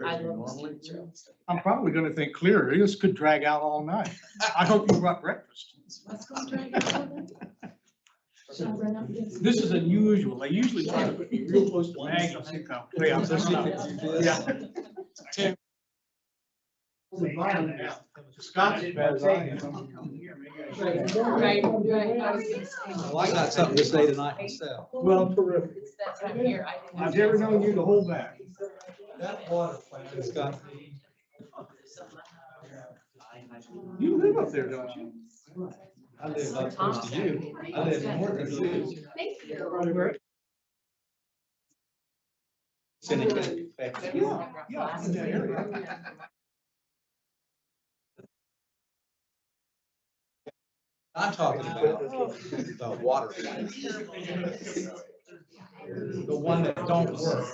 I love this too. I'm probably gonna think clear. This could drag out all night. I hope you brought breakfast. Let's go drink it all day. Shall I run up against- This is unusual. They usually try to put me real close to Maggie. Yeah, I'm just- yeah. Scott's as bad as I am. Right, right. Well, I got something to say tonight myself. Well, terrific. It's that time of year. I didn't- I've never known you to hold back. That water plant has got, You live up there, don't you? I live up close to you. I live more than you. Thank you. It's in effect. Yeah, in that area. I'm talking about the water plant. The one that don't work.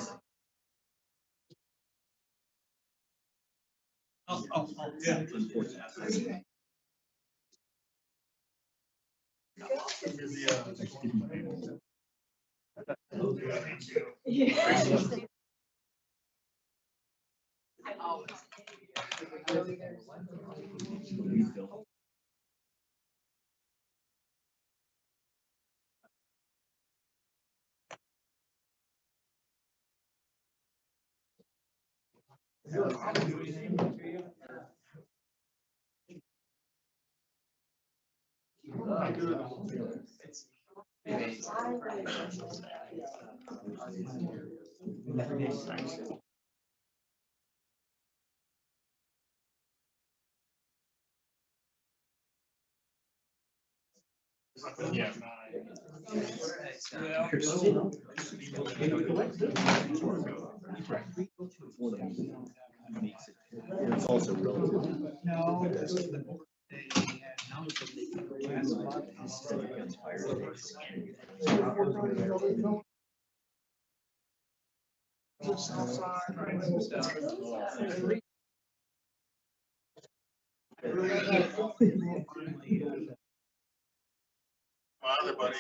Yeah. Yeah. It's also relative. No. My other buddy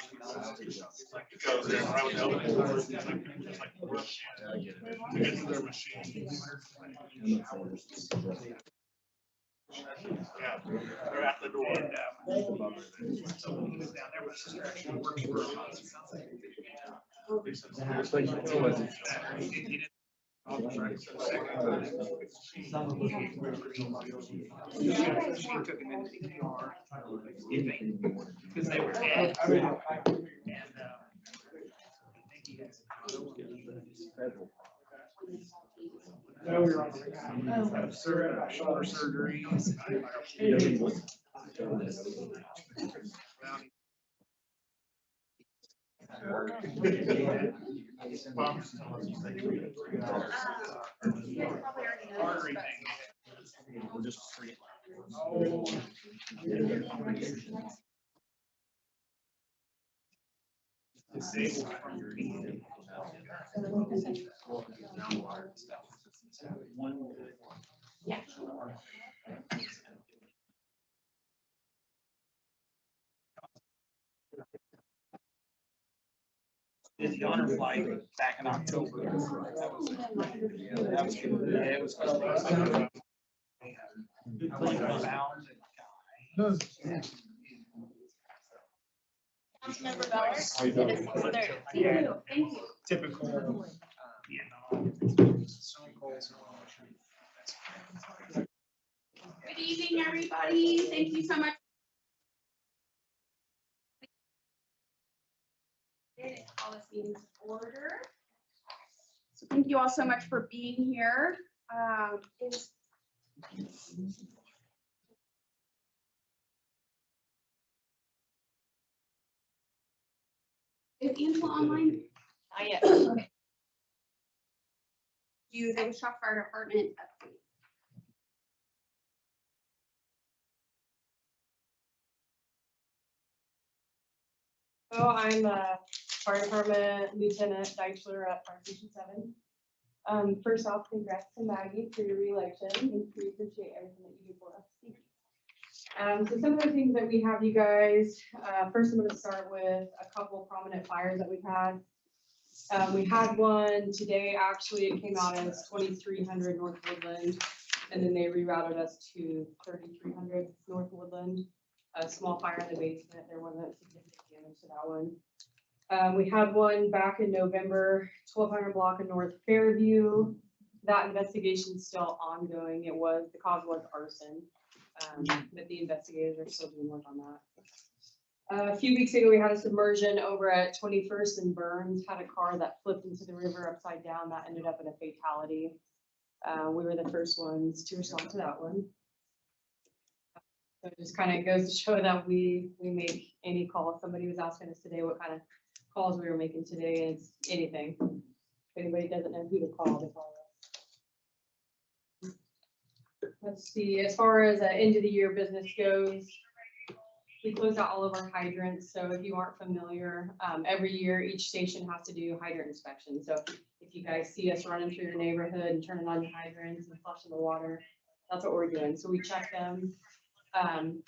goes there, and I would help him. To get to their machine. Yeah, they're at the door. So when he was down there, my sister actually worked for a month. She took him into the ER. Because they were dead. And, I think he has. No, we were on shoulder surgery. Artery thing. We're just straight. Oh. Disabled from your knee. Yeah. Did the honor flight back in October. That was good. Yeah, it was good. Councilmember Bellers? How you doing? Thank you, thank you. Typical Vietnam. Stone Cold. Good evening, everybody. Thank you so much. Call this meeting to order. So thank you all so much for being here. Is Angela online? Not yet. Okay. Do you the Shop Fire Department update? So I'm a fire department lieutenant Deichler at Fire Station 7. First off, congrats to Maggie for your reelection, and we appreciate everything that you do for us. Thank you. So some of the things that we have, you guys, first I'm going to start with a couple prominent fires that we've had. We had one today, actually, it came out as 2300 North Woodland, and then they rerouted us to 3300 North Woodland. A small fire in the basement, there wasn't significant damage to that one. We had one back in November, 1200 block of North Fairview. That investigation's still ongoing. The cause was arson, but the investigators are still doing work on that. A few weeks ago, we had a submersion over at 21st and Burns, had a car that flipped into the river upside down. That ended up in a fatality. We were the first ones to respond to that one. So it just kind of goes to show that we make any call. Somebody was asking us today what kind of calls we were making today, and it's anything. If anybody doesn't know who to call, they call us. Let's see, as far as end of the year business goes, we close out all of our hydrants. So if you aren't familiar, every year each station has to do hydrant inspection. So if you guys see us running through your neighborhood and turning on your hydrants and flushing the water, that's what we're doing. So we check them.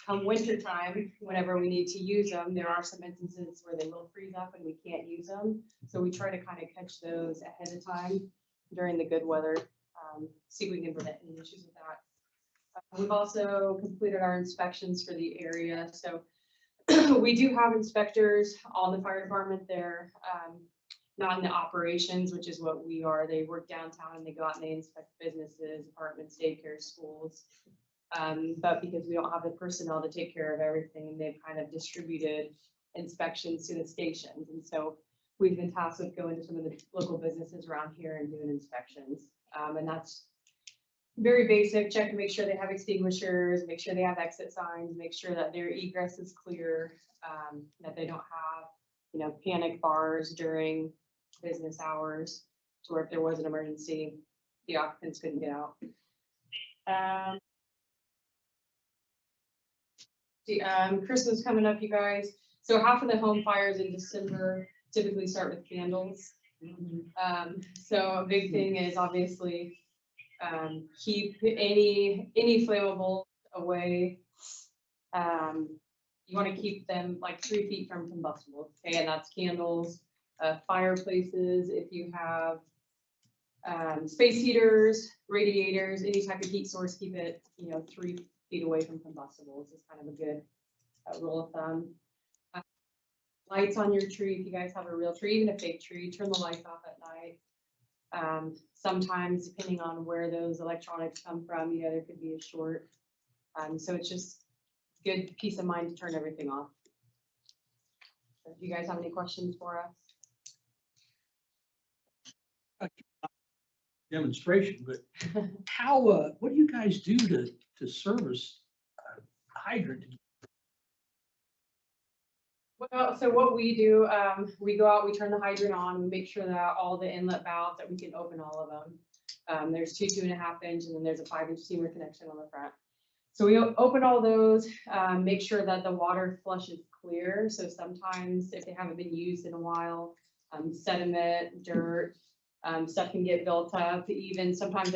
Come winter time, whenever we need to use them, there are some instances where they will freeze up and we can't use them. So we try to kind of catch those ahead of time during the good weather, see if we can prevent any issues with that. We've also completed our inspections for the area. So we do have inspectors on the fire department there, not in the operations, which is what we are. They work downtown and they go out and they inspect businesses, apartments, daycare, schools. But because we don't have the personnel to take care of everything, they've kind of distributed inspections to the stations. And so we've been tasked with going to some of the local businesses around here and doing inspections. And that's very basic, check to make sure they have extinguishers, make sure they have exit signs, make sure that their egress is clear, that they don't have, panic bars during business hours, to where if there was an emergency, the occupants couldn't get out. Christmas coming up, you guys. So half of the home fires in December typically start with candles. So a big thing is obviously keep any flammable away. You want to keep them like 3 feet from combustibles. Okay, and that's candles, fireplaces. If you have space heaters, radiators, any type of heat source, keep it 3 feet away from combustibles is kind of a good rule of thumb. Lights on your tree, if you guys have a real tree, even a fake tree, turn the lights off at night. Sometimes, depending on where those electronics come from, there could be a short. So it's just good peace of mind to turn everything off. So do you guys have any questions for us? Demonstration, but how, what do you guys do to service a hydrant? Well, so what we do, we go out, we turn the hydrant on, we make sure that all the inlet valves, that we can open all of them. There's 2 2.5 inch, and then there's a 5 inch steamer connection on the front. So we open all those, make sure that the water flush is clear. So sometimes if they haven't been used in a while, sediment, dirt, stuff can get built up. Even sometimes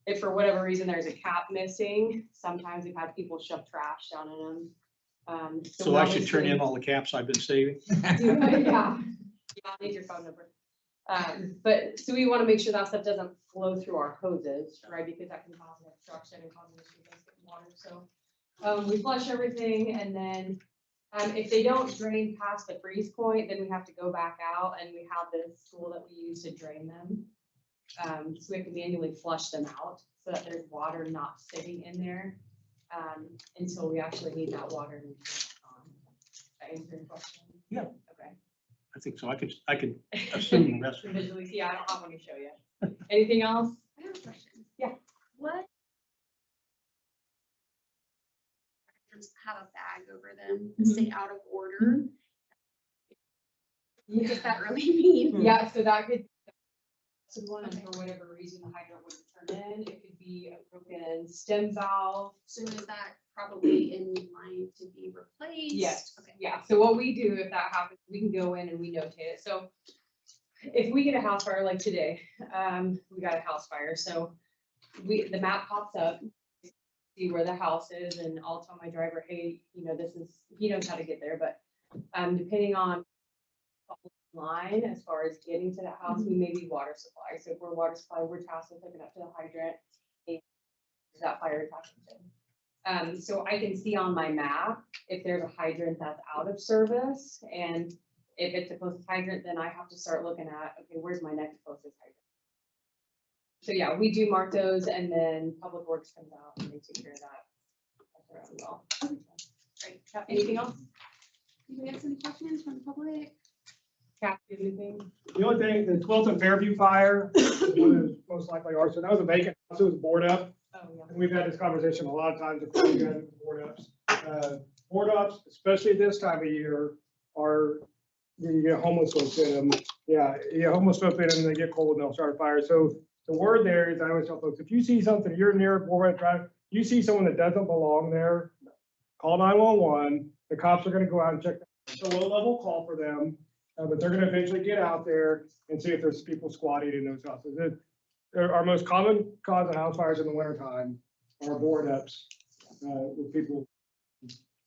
if for whatever reason there's a cap missing, sometimes we've had people shove trash down in them. So I should turn in all the caps I've been saving? Yeah, I'll need your phone number. But so we want to make sure that stuff doesn't flow through our hoses, right? Because that can cause an obstruction and cause an issue with water. So we flush everything, and then if they don't drain past the freeze point, then we have to go back out, and we have this tool that we use to drain them. So we have to manually flush them out so that there's water not sitting in there until we actually need that water. That answer your question? Yeah. Okay. I think so. I could assume the rest of it. Visually, yeah, I don't have one to show you. Anything else? I have a question. Yeah. What? Just have a bag over them, stay out of order. What does that really mean? Yeah, so that could, one, and for whatever reason, the hydrant wouldn't turn in. It could be a broken stem valve. So is that probably in line to be replaced? Yes. Okay. Yeah, so what we do if that happens, we can go in and we notate it. So if we get a house fire like today, we got a house fire. So the map pops up, see where the house is, and I'll tell my driver, hey, this is, he knows how to get there, but depending on line as far as getting to that house, we may be water supply. So if we're water supply, we're tasked with hooking up to the hydrant. And that fire attachment. So I can see on my map if there's a hydrant that's out of service, and if it's a closest hydrant, then I have to start looking at, okay, where's my next closest hydrant? So yeah, we do mark those, and then Public Works comes out and they take care of that. That's around well. Great. Anything else? Anybody else any questions from the public? Kathy, anything? The only thing, the 12th and Fairview fire, was most likely arson. That was a vacant house. It was board up. Oh, yeah. And we've had this conversation a lot of times before you guys with board ups. Board ups, especially this time of year, are, you get homeless folks in them. Yeah, you get homeless folks in them, they get cold and they'll start a fire. So the word there is, I always tell folks, if you see something, you're near Board Drive, you see someone that doesn't belong there, call 911. The cops are gonna go out and check. It's a low level call for them, but they're gonna eventually get out there and see if there's people squatting in those houses. Our most common cause of house fires in the wintertime are board ups, with people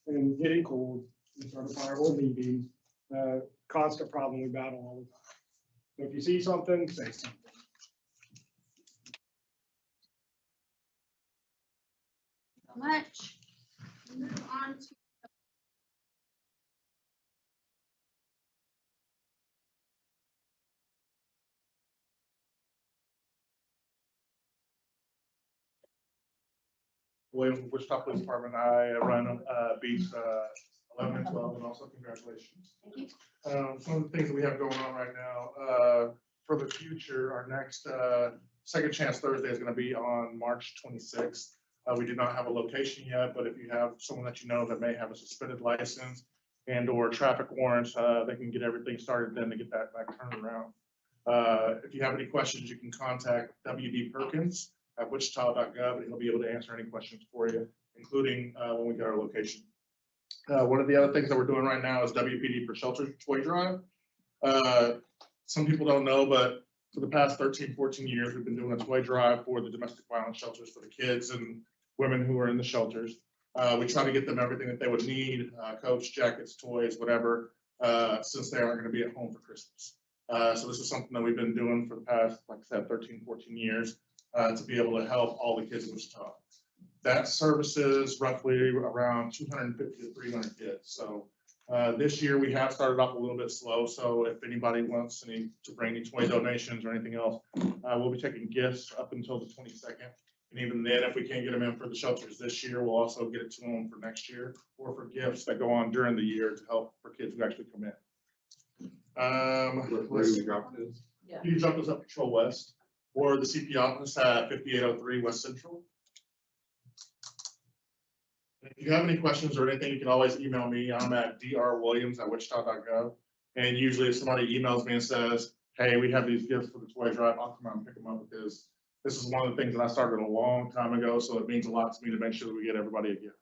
and getting cold and start a fire or leaving. Constant problem we battle all the time. So if you see something, say something. So much. Move on to William, Wichita Police Department, I run beats 11 and 12, and also congratulations. thank you. Some of the things that we have going on right now, for the future, our next Second Chance Thursday is going to be on March 26th. We do not have a location yet, but if you have someone that you know that may have a suspended license and or traffic warrants, they can get everything started then to get that turned around. If you have any questions, you can contact WD Perkins at wichita.gov, and he'll be able to answer any questions for you, including when we get our location. One of the other things that we're doing right now is WPD for Shelters Toy Drive. Some people don't know, but for the past 13, 14 years, we've been doing a toy drive for the domestic violence shelters for the kids and women who are in the shelters. We try to get them everything that they would need, coats, jackets, toys, whatever, since they aren't going to be at home for Christmas. So this is something that we've been doing for the past, like I said, 13, 14 years to be able to help all the kids in Wichita. That services roughly around 250 to 300 kids. So this year we have started off a little bit slow. So if anybody wants to bring any toy donations or anything else, we'll be taking gifts up until the 22nd. And even then, if we can't get them in for the shelters this year, we'll also get it to them for next year or for gifts that go on during the year to help for kids who actually come in. Where do we drop this? You can jump us up Patrol West or the CP office at 5803 West Central. If you have any questions or anything, you can always email me. I'm at drwilliams@wichita.gov. And usually if somebody emails me and says, hey, we have these gifts for the toy drive, I'll come out and pick them up, because this is one of the things that I started a long time ago. So it means a lot to me to make sure that we get everybody a gift.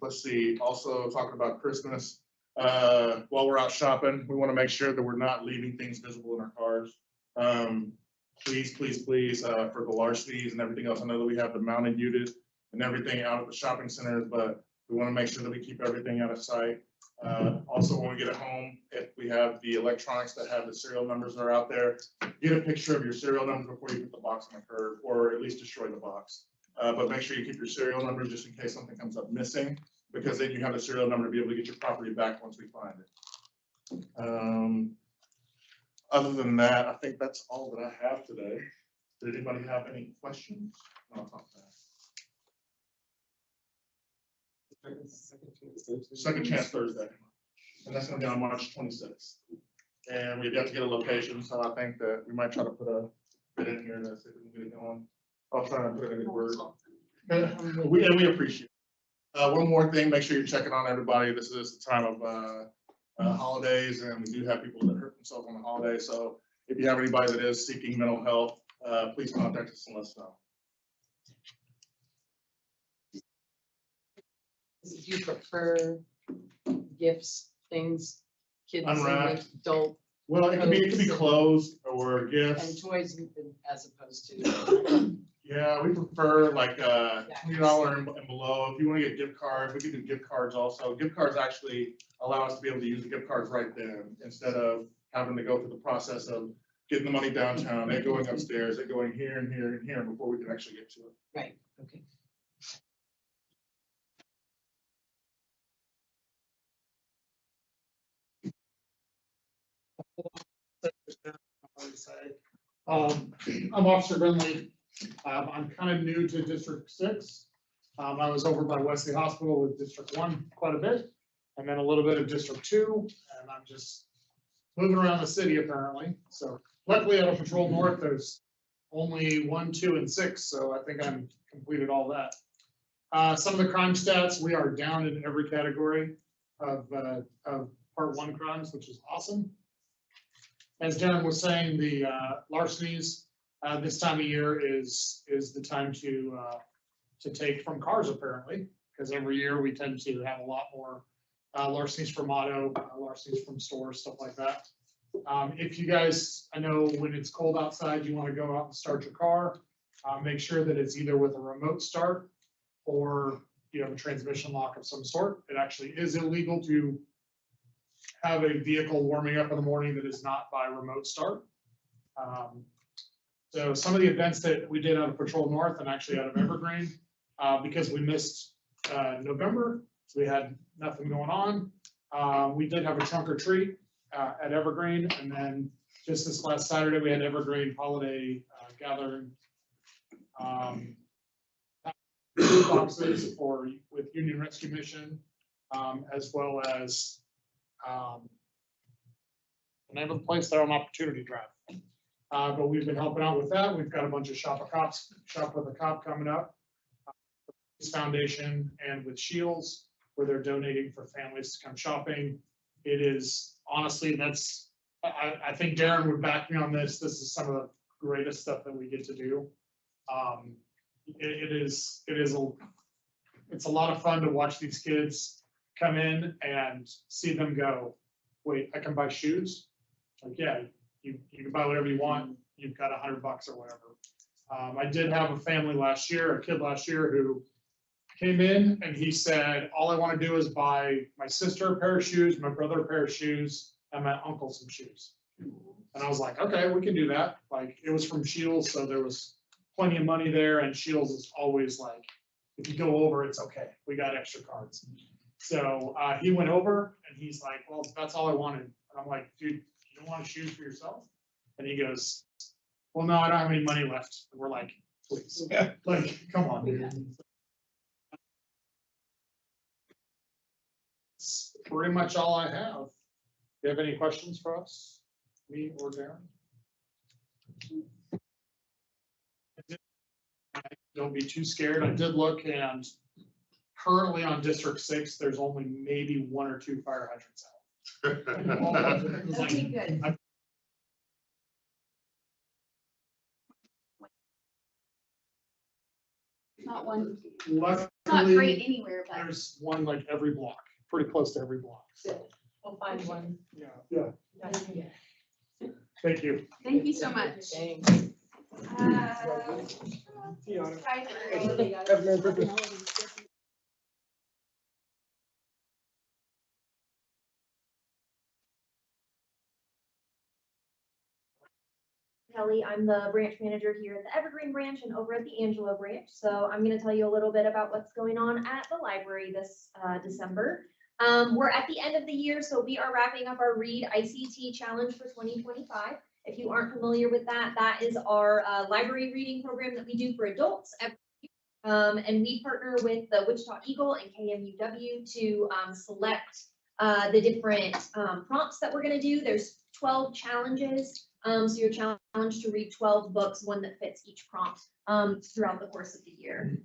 Let's see, also talking about Christmas. While we're out shopping, we want to make sure that we're not leaving things visible in our cars. Please, please, please, for the larcenies and everything else, I know that we have the mounted unit and everything out at the shopping centers, but we want to make sure that we keep everything out of sight. Also, when we get it home, if we have the electronics that have the serial numbers that are out there, get a picture of your serial number before you put the box on the curb, or at least destroy the box. But make sure you keep your serial numbers just in case something comes up missing, because then you have a serial number to be able to get your property back once we find it. Other than that, I think that's all that I have today. Did anybody have any questions? No, I'll talk to that. Second Chance Thursday, and that's gonna be on March 26th. And we've got to get a location, so I think that we might try to put a bit in here to see if we can get it going. I'll try to put in a good word. We appreciate it. One more thing, make sure you're checking on everybody. This is the time of holidays, and we do have people that hurt themselves on the holiday. So if you have anybody that is seeking mental health, please contact us and let us know. Do you prefer gifts, things, kids, Unwrapped. adult, Well, it could be clothes or and gifts. toys as opposed to? Yeah, we prefer like $20 and below. If you want to get gift cards, we can do gift cards also. Gift cards actually allow us to be able to use the gift cards right then instead of having to go through the process of getting the money downtown, it going upstairs, it going here and here and here before we can actually get to it. Right, okay. I'm Officer Brindley. I'm kind of new to District 6. I was over by Wesley Hospital with District 1 quite a bit, and then a little bit of District 2, and I'm just moving around the city apparently. So luckily out of Patrol North, there's only 1, 2, and 6, so I think I'm completed all that. Some of the crime stats, we are down in every category of Part 1 crimes, which is awesome. As Darren was saying, the larcenies this time of year is the time to take from cars apparently, because every year we tend to have a lot more larcenies from auto, larcenies from stores, stuff like that. If you guys, I know when it's cold outside, you want to go out and start your car, make sure that it's either with a remote start or you have a transmission lock of some sort. It actually is illegal to have a vehicle warming up in the morning that is not by remote start. So some of the events that we did out of Patrol North and actually out of Evergreen, because we missed November, so we had nothing going on. We did have a trunk or treat at Evergreen, and then just this last Saturday, we had Evergreen holiday gathering. Boxes with Union Rescue Mission, as well as the name of the place there on Opportunity Drive. But we've been helping out with that. We've got a bunch of Shop with a Cop coming up. This foundation and with Shields, where they're donating for families to come shopping. It is honestly, I think Darren would back me on this. This is some of the greatest stuff that we get to do. It's a lot of fun to watch these kids come in and see them go, wait, I can buy shoes? Like, yeah, you can buy whatever you want. You've got $100 or whatever. I did have a kid last year who came in and he said, all I want to do is buy my sister a pair of shoes, my brother a pair of shoes, and my uncle some shoes. And I was like, okay, we can do that. Like, it was from Shields, so there was plenty of money there, and Shields is always like, if you go over, it's okay. We got extra cards. So he went over and he's like, well, that's all I wanted. And I'm like, dude, you don't want shoes for yourself? And he goes, well, no, I don't have any money left. And we're like, please, like, come on, dude. That's pretty much all I have. Do you have any questions for us, me or Darren? Don't be too scared. I did look, and currently on District 6, there's only maybe 1 or 2 fire hydrants out. Okay, good. Not one, not Luckily, great anywhere, but there's one like every block, pretty close to every block. So, We'll find one. yeah. Thank you. thank you so much. Kelly, I'm the branch manager here at the Evergreen branch and over at the Angelo branch. So I'm going to tell you a little bit about what's going on at the library this December. We're at the end of the year, so we are wrapping up our Read ICT Challenge for 2025. If you aren't familiar with that, that is our library reading program that we do for adults every year. And we partner with the Wichita Eagle and KMUW to select the different prompts that we're going to do. There's 12 challenges. So you're challenged to read 12 books, one that fits each prompt throughout the course of the year.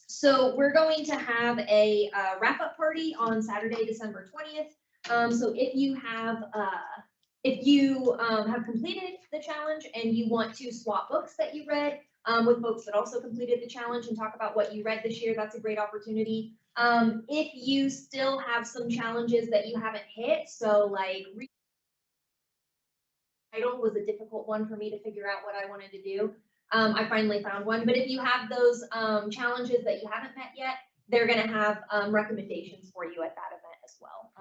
So we're going to have a wrap-up party on Saturday, December 20th. So if you have completed the challenge and you want to swap books that you read with folks that also completed the challenge and talk about what you read this year, that's a great opportunity. If you still have some challenges that you haven't hit, so like title was a difficult one for me to figure out what I wanted to do. I finally found one, but if you have those challenges that you haven't met yet, they're gonna have recommendations for you at that event as well.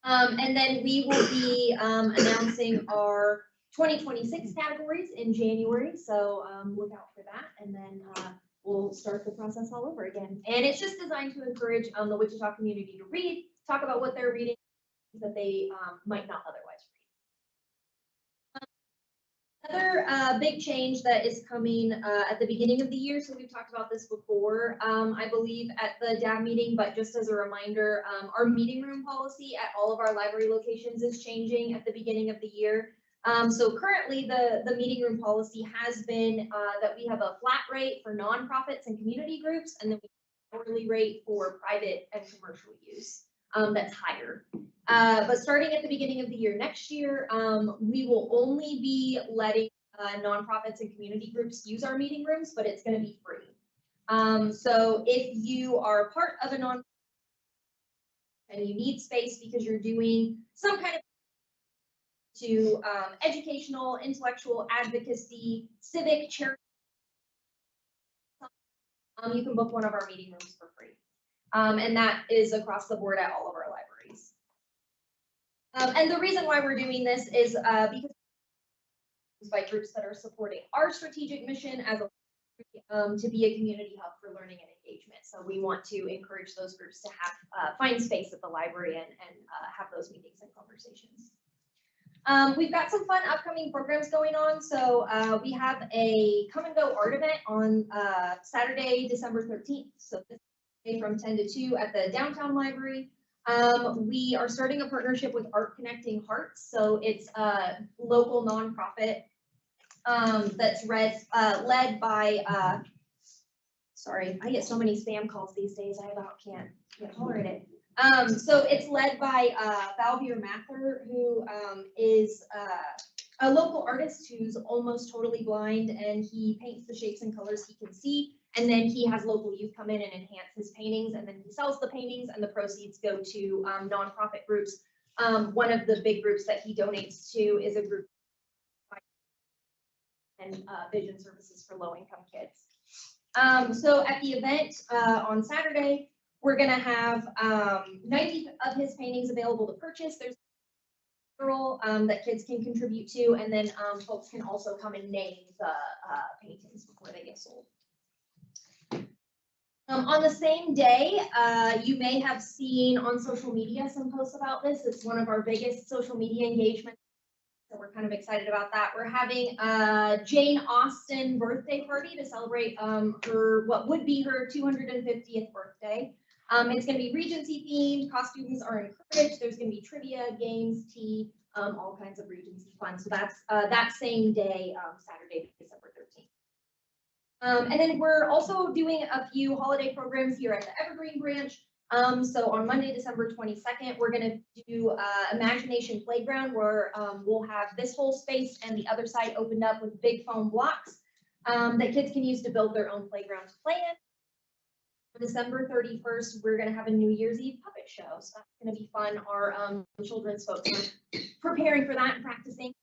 And then we will be announcing our 2026 categories in January, so look out for that, and then we'll start the process all over again. And it's just designed to encourage the Wichita community to read, talk about what they're reading that they might not otherwise read. Another big change that is coming at the beginning of the year, so we've talked about this before, I believe at the DAB meeting, but just as a reminder, our meeting room policy at all of our library locations is changing at the beginning of the year. So currently the meeting room policy has been that we have a flat rate for nonprofits and community groups, and then we have an hourly rate for private and commercial use that's higher. But starting at the beginning of the year next year, we will only be letting nonprofits and community groups use our meeting rooms, but it's going to be free. So if you are part of a nonprofit and you need space because you're doing some kind of educational, intellectual, advocacy, civic, charity, you can book one of our meeting rooms for free. And that is across the board at all of our libraries. And the reason why we're doing this is because by groups that are supporting our strategic mission as a to be a community hub for learning and engagement. So we want to encourage those groups to have find space at the library and have those meetings and conversations. We've got some fun upcoming programs going on. So we have a come and go art event on Saturday, December 13th. So this is from 10 to 2 at the downtown library. We are starting a partnership with Art Connecting Hearts. So it's a local nonprofit that's led by, sorry, I get so many spam calls these days, I about can't tolerate it. So it's led by Valvier Mather, who is a local artist who's almost totally blind, and he paints the shapes and colors he can see. And then he has local youth come in and enhance his paintings, and then he sells the paintings, and the proceeds go to nonprofit groups. One of the big groups that he donates to is a group and vision services for low-income kids. So at the event on Saturday, we're gonna have 90 of his paintings available to purchase. There's a mural that kids can contribute to, and then folks can also come and name the paintings before they get sold. On the same day, you may have seen on social media some posts about this. It's one of our biggest social media engagements, so we're kind of excited about that. We're having a Jane Austen birthday party to celebrate her, what would be her 250th birthday. It's going to be Regency themed, costumes are encouraged, there's going to be trivia, games, tea, all kinds of Regency fun. So that's that same day, Saturday, December 13th. And then we're also doing a few holiday programs here at the Evergreen branch. So on Monday, December 22nd, we're going to do Imagination Playground, where we'll have this whole space and the other side opened up with big foam blocks that kids can use to build their own playground to play in. December 31st, we're going to have a New Year's Eve puppet show. So that's going to be fun. Our children's folks are preparing for that and practicing.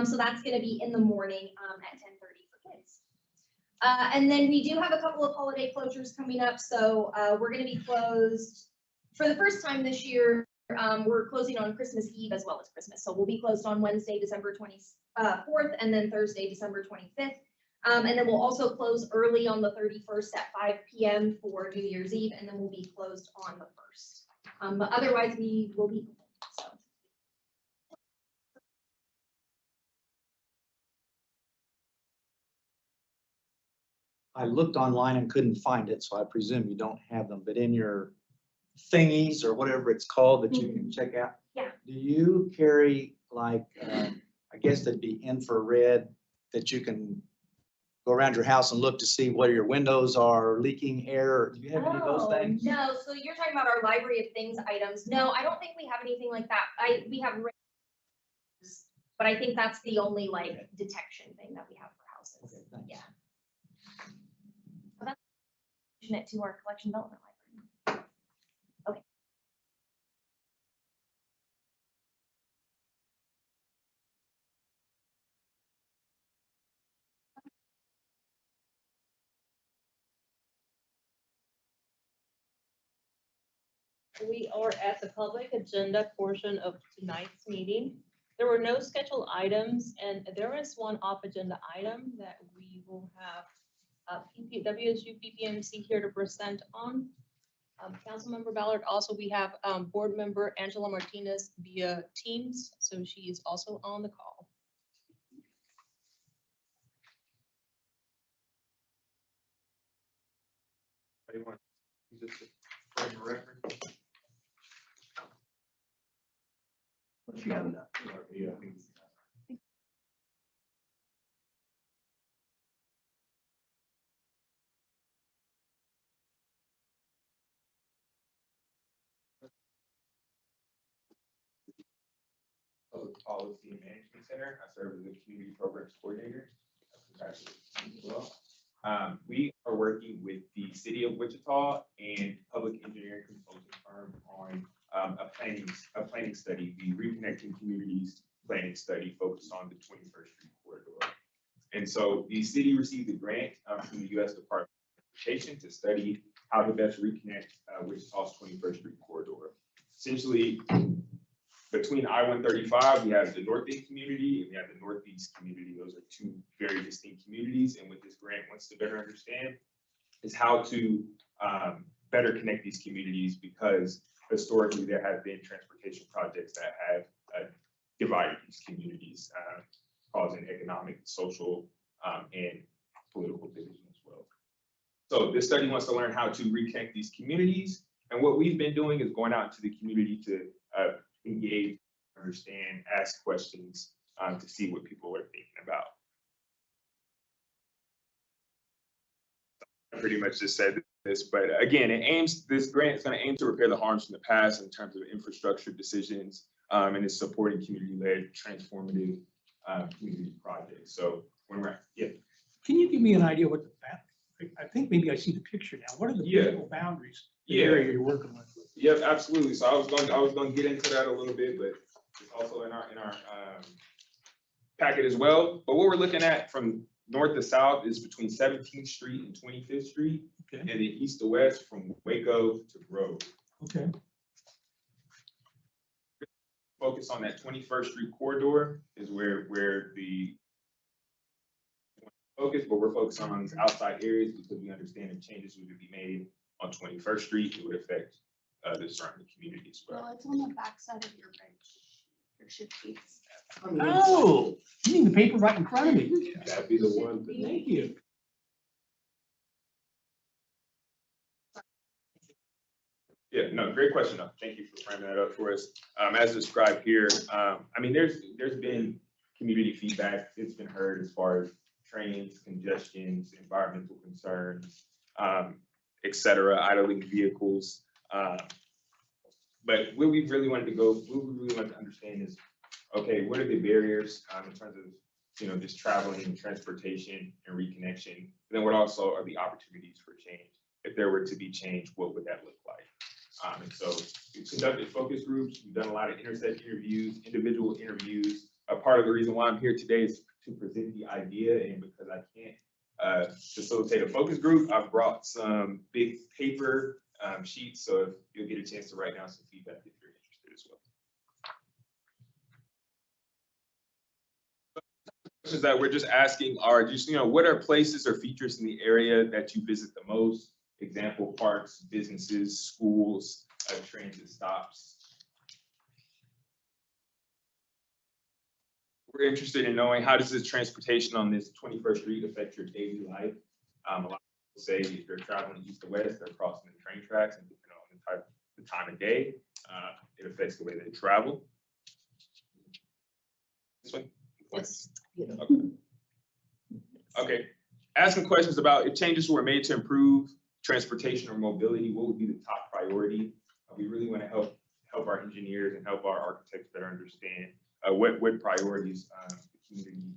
So that's going to be in the morning at 10:30 for kids. And then we do have a couple of holiday closures coming up. So we're going to be closed for the first time this year. We're closing on Christmas Eve as well as Christmas. So we'll be closed on Wednesday, December 24th, and then Thursday, December 25th. And then we'll also close early on the 31st at 5 p.m. for New Year's Eve, and then we'll be closed on the 1st. But otherwise, we will be so. I looked online and couldn't find it, so I presume you don't have them, but in your thingies or whatever it's called that you can check out. Yeah. Do you carry like, I guess that'd be infrared that you can go around your house and look to see whether your windows are leaking air? Do you have any of those things? No, so you're talking about our library of things items. No, I don't think we have anything like that. We have, but I think that's the only like detection thing that we have for houses. Okay, thanks. Yeah. So that's it to our collection development library. Okay. we are at the public agenda portion of tonight's meeting. There were no scheduled items, and there is one off-agenda item that we will have WSU PPMC here to present on. Councilmember Ballard, also we have board member Angela Martinez via Teams, so she is also on the call. Anyone? Just for the record? Yeah, I think it's- Public Policy and Management Center. I serve as the Community Programs Coordinator. Congratulations as well. We are working with the City of Wichita and public engineering consulting firm on a planning study, the Reconnecting Communities Planning Study focused on the 21st Street corridor. And so the city received a grant from the U.S. Department of Transportation to study how to best reconnect Wichita's 21st Street corridor. Essentially, between I-135, we have the North End community and we have the Northeast community. Those are two very distinct communities. And what this grant wants to better understand is how to better connect these communities, because historically there have been transportation projects that have divided these communities, causing economic, social, and political division as well. So this study wants to learn how to reconnect these communities. And what we've been doing is going out into the community to engage, understand, ask questions to see what people are thinking about. I pretty much just said this, but again, this grant is going to aim to repair the harms from the past in terms of infrastructure decisions, and it's supporting community-led transformative community projects. So when we're, Can you give me an idea what I think maybe I see the picture now. What are the physical boundaries, the area you're working with? Yep, absolutely. So I was going to get into that a little bit, but it's also in our packet as well. But what we're looking at from north to south is between 17th Street and 25th Street, okay, and then east to west from Waco to Grove. Okay. Focus on that 21st Street corridor is where the focus, but we're focusing on these outside areas because we understand if changes would be made on 21st Street, it would affect the surrounding community as well. Well, it's on the back side of your bridge. There should be. Oh, you mean the paper right in front of me? That'd be the one. Thank you. Yeah, no, great question. Though. Thank you for framing that up for us. As described here, I mean, there's been community feedback. It's been heard as far as trains, congestions, environmental concerns, et cetera, idling vehicles. But what we really wanted to understand is, okay, what are the barriers in terms of, just traveling and transportation and reconnection? And then what also are the opportunities for change? If there were to be change, what would that look like? And so we've conducted focus groups. We've done a lot of intercept interviews, individual interviews. A part of the reason why I'm here today is to present the idea, and because I can't facilitate a focus group, I've brought some big paper sheets, so if you'll get a chance to write down some feedback if you're interested as well. Questions that we're just asking are just, what are places or features in the area that you visit the most? Example, parks, businesses, schools, transit stops. We're interested in knowing, how does this transportation on this 21st Street affect your daily life? A lot of people say if they're traveling east to west, they're crossing the train tracks, and depending on the time of day, it affects the way they travel. This one? Yes. Okay. Asking questions about if changes were made to improve transportation or mobility, what would be the top priority? We really want to help our engineers and help our architects better understand what priorities the community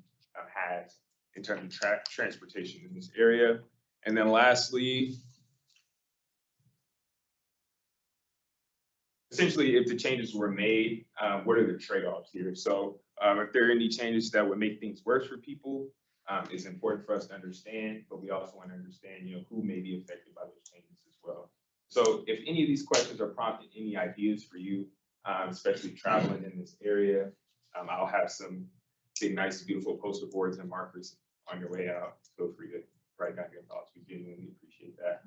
has in terms of transportation in this area. And then lastly, essentially, if the changes were made, what are the trade-offs here? So if there are any changes that would make things worse for people, it's important for us to understand, but we also want to understand, who may be affected by those changes as well. So if any of these questions are prompting any ideas for you, especially traveling in this area, I'll have some big, nice, beautiful poster boards and markers on your way out. Feel free to write down your thoughts. We genuinely appreciate that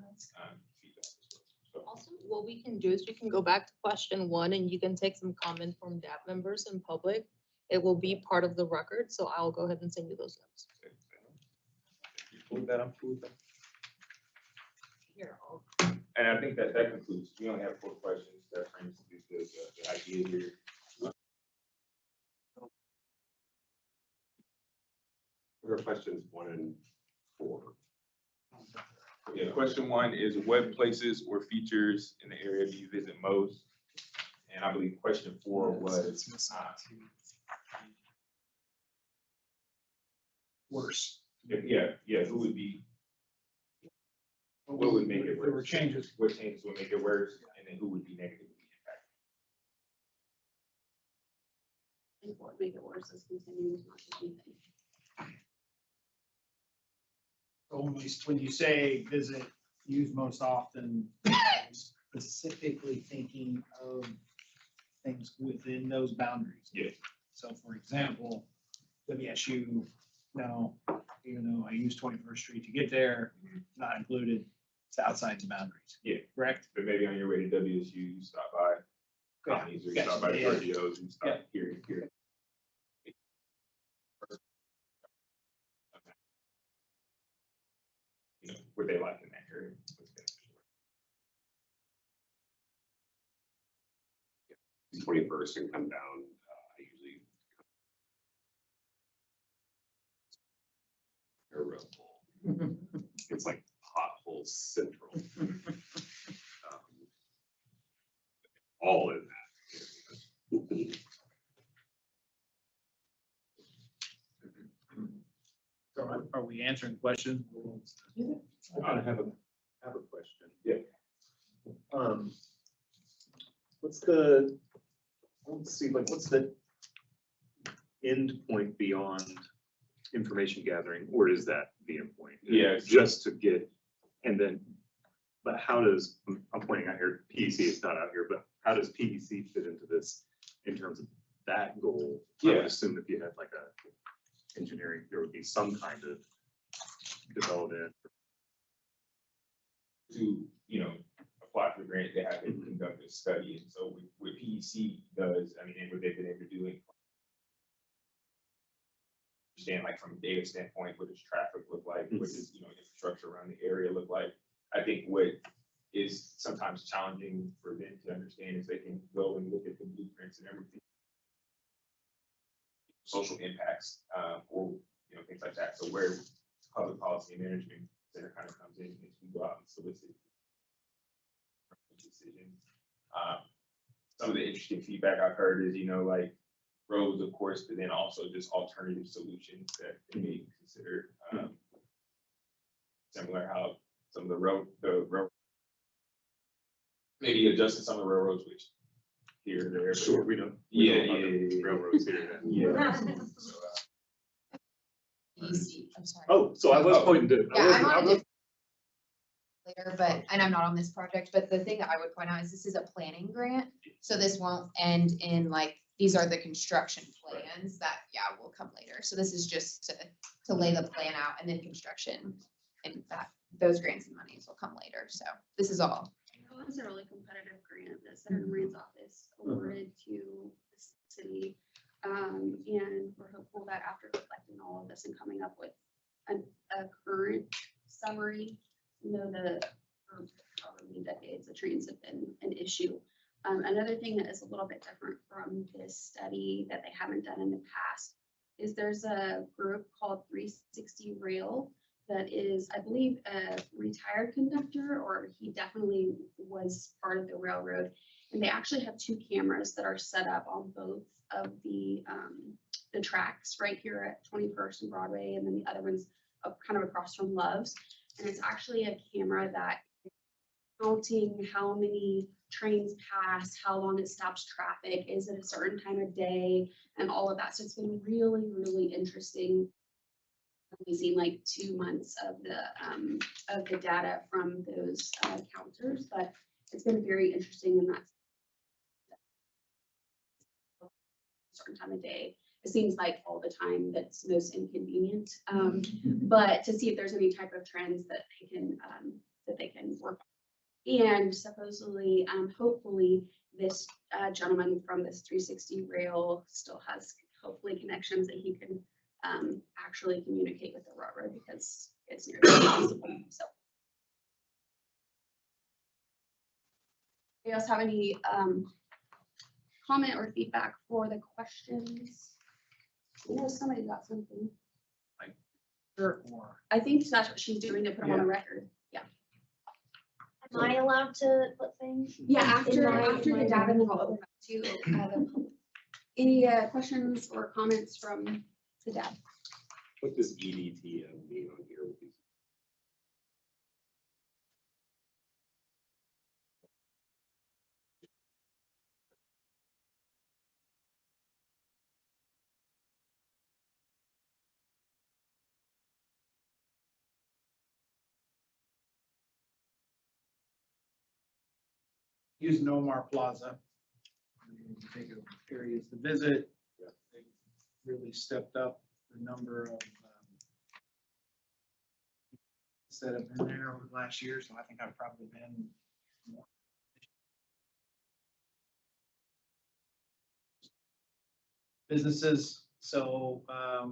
feedback as well. So, Also, what we can do is you can go back to question 1 and you can take some comment from DAP members in public. It will be part of the record, so I'll go ahead and send you those notes. you cool with that? I'm cool with that. Here, I'll- And I think that concludes. We only have 4 questions. That frames the idea here. What are questions 1 and 4? Yeah, question 1 is what places or features in the area do you visit most? And I believe question 4 was, Worse. yeah, who would be, what would make it If there were worse? changes. What changes would make it worse, and then who would be negatively impacted? I think what would make it worse is continuing to not do anything. Only when you say visit, use most often, specifically thinking of things within those boundaries. Yeah. So for example, WSU, no, even though I use 21st Street to get there, not included, it's outside the boundaries. Yeah. Correct? But maybe on your way to WSU, you stop by Connie's, or you stop by Yeah. Giorgio's, you stop here and here. You know, what they like in that area. what's beneficial. 21st and come down, I usually. Terrible. It's like pothole central. All in that. So are we answering questions? I have a question. Yeah. What's the end point beyond information gathering, or is that the end point? Yeah. Just to get, and then, but how does, I'm pointing out here, PEC is not out here, but how does PEC fit into this in terms of that goal? I would Yeah. assume if you had like a engineering, there would be some kind of development. To, you know, apply for the grant, they have to conduct a study, and so what PEC does, I mean, and what they've been able to do, understand like from a data standpoint, what does traffic look like, what does, you know, infrastructure around the area look like? I think what is sometimes challenging for them to understand is they can go and look at the blueprints and everything, social impacts, or, you know, things like that. So where public policy and management center kind of comes in, is we go out and solicit decisions. Some of the interesting feedback I've heard is, you know, like roads, of course, but then also just alternative solutions that they may consider. Similar how some of the road, maybe adjusting some of the railroads, which here, there. but- Sure, we don't. Yeah, know about yeah, the yeah. Railroads here. Yeah. So, I'm sorry. Oh, so I was pointing to. Yeah, I'm on a different later, but, and I'm not on this project, but the thing that I would point out is this is a planning grant. So this won't end in like, these are the construction plans that, yeah, will come later. So this is just to lay the plan out, and then construction, and that, those grants and monies will come later. So this is all. It was a really competitive grant that Senator Rand's office awarded to the city. And we're hopeful that after collecting all of this and coming up with a current summary, you know, for however many decades the trains have been an issue. Another thing that is a little bit different from this study that they haven't done in the past is there's a group called 360 Rail that is, I believe, a retired conductor, or he definitely was part of the railroad. And they actually have 2 cameras that are set up on both of the tracks right here at 21st and Broadway, and then the other one's up kind of across from Love's. And it's actually a camera that is counting how many trains pass, how long it stops traffic, is it a certain time of day, and all of that. So it's been really, really interesting. We've seen like 2 months of the data from those counters, but it's been very interesting in that certain time of day. It seems like all the time that's most inconvenient. But to see if there's any type of trends that they can work on. And supposedly, hopefully, this gentleman from this 360 rail still has hopefully connections that he can actually communicate with the railroad because it's nearly impossible. So. Do you guys have any comment or feedback for the questions? I know somebody got something. Or I think that's what she's doing to put them on the record. Yeah. Am I allowed to put things? Yeah, after my the data, then I'll open up to the public. Any questions or comments from the data? What does EDTM mean on here? use Nomar Plaza. They take areas to visit. They really stepped up the number of that have been there over the last year, so I think I've probably been more. Businesses, so I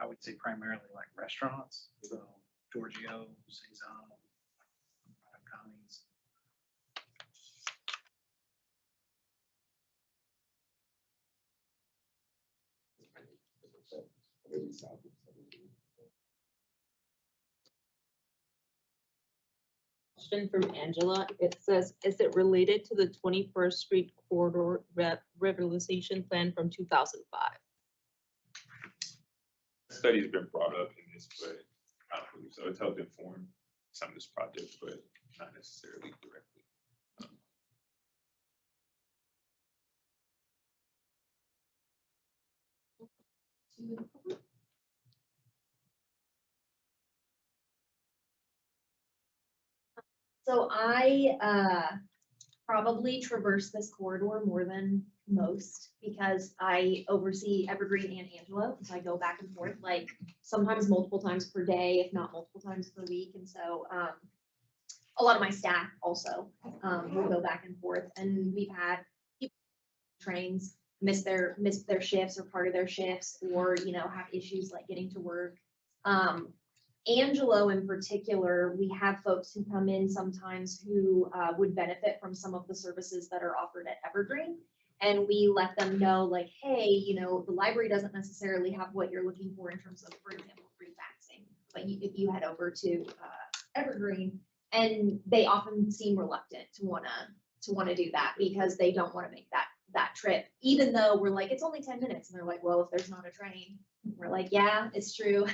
would say primarily like restaurants, so Giorgio, Cezanne, Connie's. Question from Angela. It says, is it related to the 21st Street corridor revitalization plan from 2005? Study's been brought up in this, but I don't believe so. It's helped inform some of this project, but not necessarily directly. So I probably traverse this corridor more than most because I oversee Evergreen and Angelo. So I go back and forth like sometimes multiple times per day, if not multiple times per week. And so a lot of my staff also will go back and forth. And we've had people trains miss their shifts or part of their shifts, or have issues like getting to work. Angelo in particular, we have folks who come in sometimes who would benefit from some of the services that are offered at Evergreen. And we let them know like, hey, the library doesn't necessarily have what you're looking for in terms of, for example, free faxing. But if you head over to Evergreen, and they often seem reluctant to wanna do that because they don't want to make that trip, even though we're like, it's only 10 minutes. And they're like, well, if there's not a train, we're like, yeah, it's true.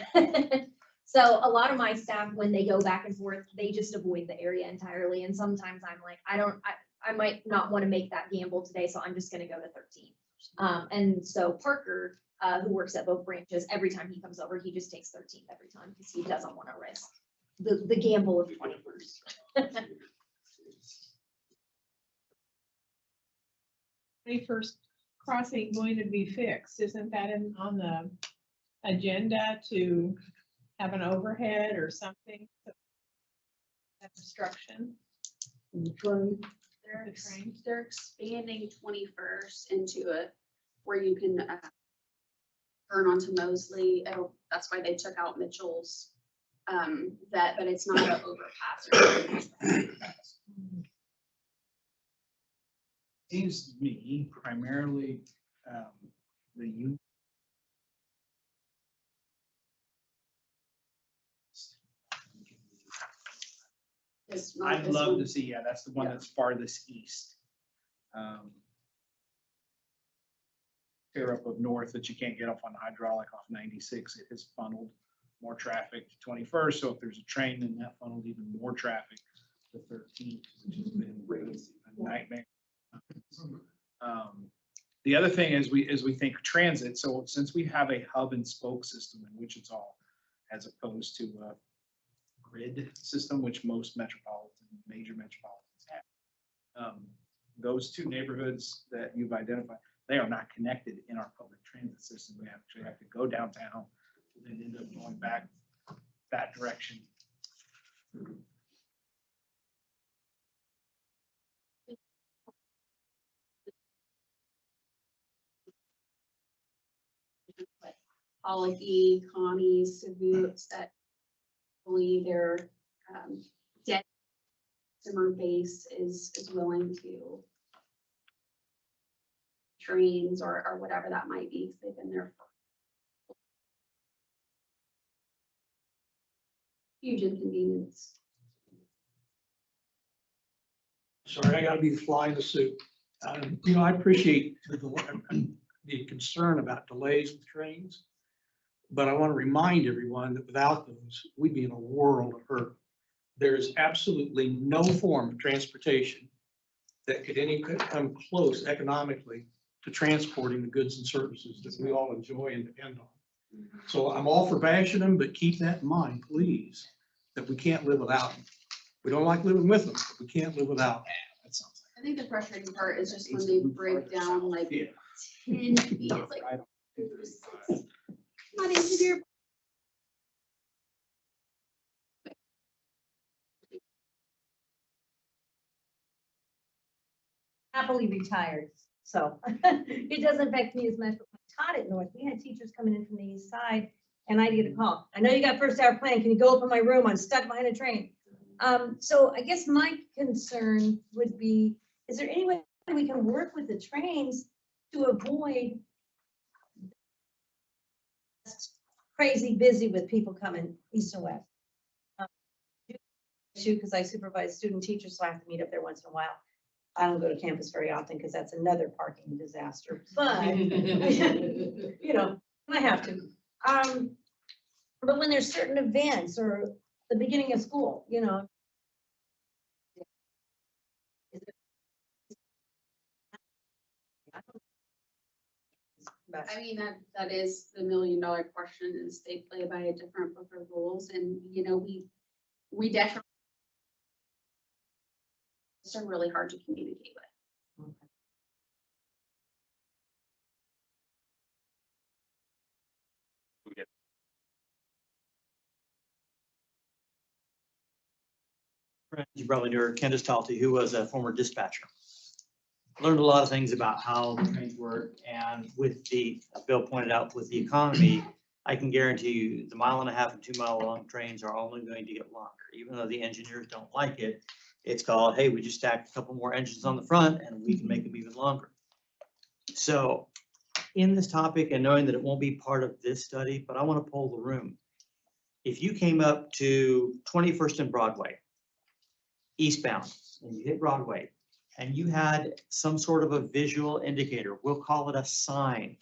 So a lot of my staff, when they go back and forth, they just avoid the area entirely. And sometimes I'm like, I might not want to make that gamble today, so I'm just going to go to 13. And so Parker, who works at both branches, every time he comes over, he just takes 13th every time because he doesn't want to risk the gamble of 21st. 21st crossing going to be fixed? Isn't that on the agenda to have an overhead or something? Obstruction. They're expanding 21st into where you can turn onto Mosley. That's why they took out Mitchell's, but it's not an overpass. Seems to me primarily the youth. I'd love to see, yeah, that's the one that's farthest east. Tear up of north that you can't get off on hydraulic off 96. It has funneled more traffic to 21st. So if there's a train, then that funneled even more traffic to 13th, which has been a nightmare. The other thing is we think transit. So since we have a hub and spoke system in Wichita, as opposed to grid system, which most major metropolitans have. Those two neighborhoods that you've identified, they are not connected in our public transit system. We actually have to go downtown and end up going back that direction. Pollocky, Connie, Savoots, that believe their debt customer base is willing to trains or whatever that might be, because they've been there for huge inconvenience. Sorry, I gotta be the fly in the soup. You know, I appreciate the concern about delays with trains. But I want to remind everyone that without those, we'd be in a world of hurt. There is absolutely no form of transportation that could come close economically to transporting the goods and services that we all enjoy and depend on. So I'm all for bashing them, but keep that in mind, please, that we can't live without them. We don't like living with them, but we can't live without them. I think the frustrating part is just when they break down like 10 feet, it's like, not into your. Happily retired, so it doesn't affect me as much, but when I taught at North, we had teachers coming in from the east side, and I'd get a call. I know you got first hour plan, can you go up in my room? I'm stuck behind a train. So I guess my concern would be, is there any way we can work with the trains to avoid crazy busy with people coming east and west? Because I supervise student teachers, so I have to meet up there once in a while. I don't go to campus very often because that's another parking disaster, but you know, I have to. But when there's certain events or the beginning of school, you know. I mean, that is the $1 million question, is they play by a different book of rules, and, you know, we definitely are really hard to communicate with. You probably knew her, Candace Talty, who was a former dispatcher. Learned a lot of things about how trains work, and with the, as Bill pointed out, with the economy, I can guarantee you the 1.5 and 2 mile long trains are only going to get longer, even though the engineers don't like it. It's called, hey, we just stacked a couple more engines on the front and we can make them even longer. So in this topic, and knowing that it won't be part of this study, but I want to poll the room. If you came up to 21st and Broadway, eastbound, and you hit Broadway, and you had some sort of a visual indicator, we'll call it a sign,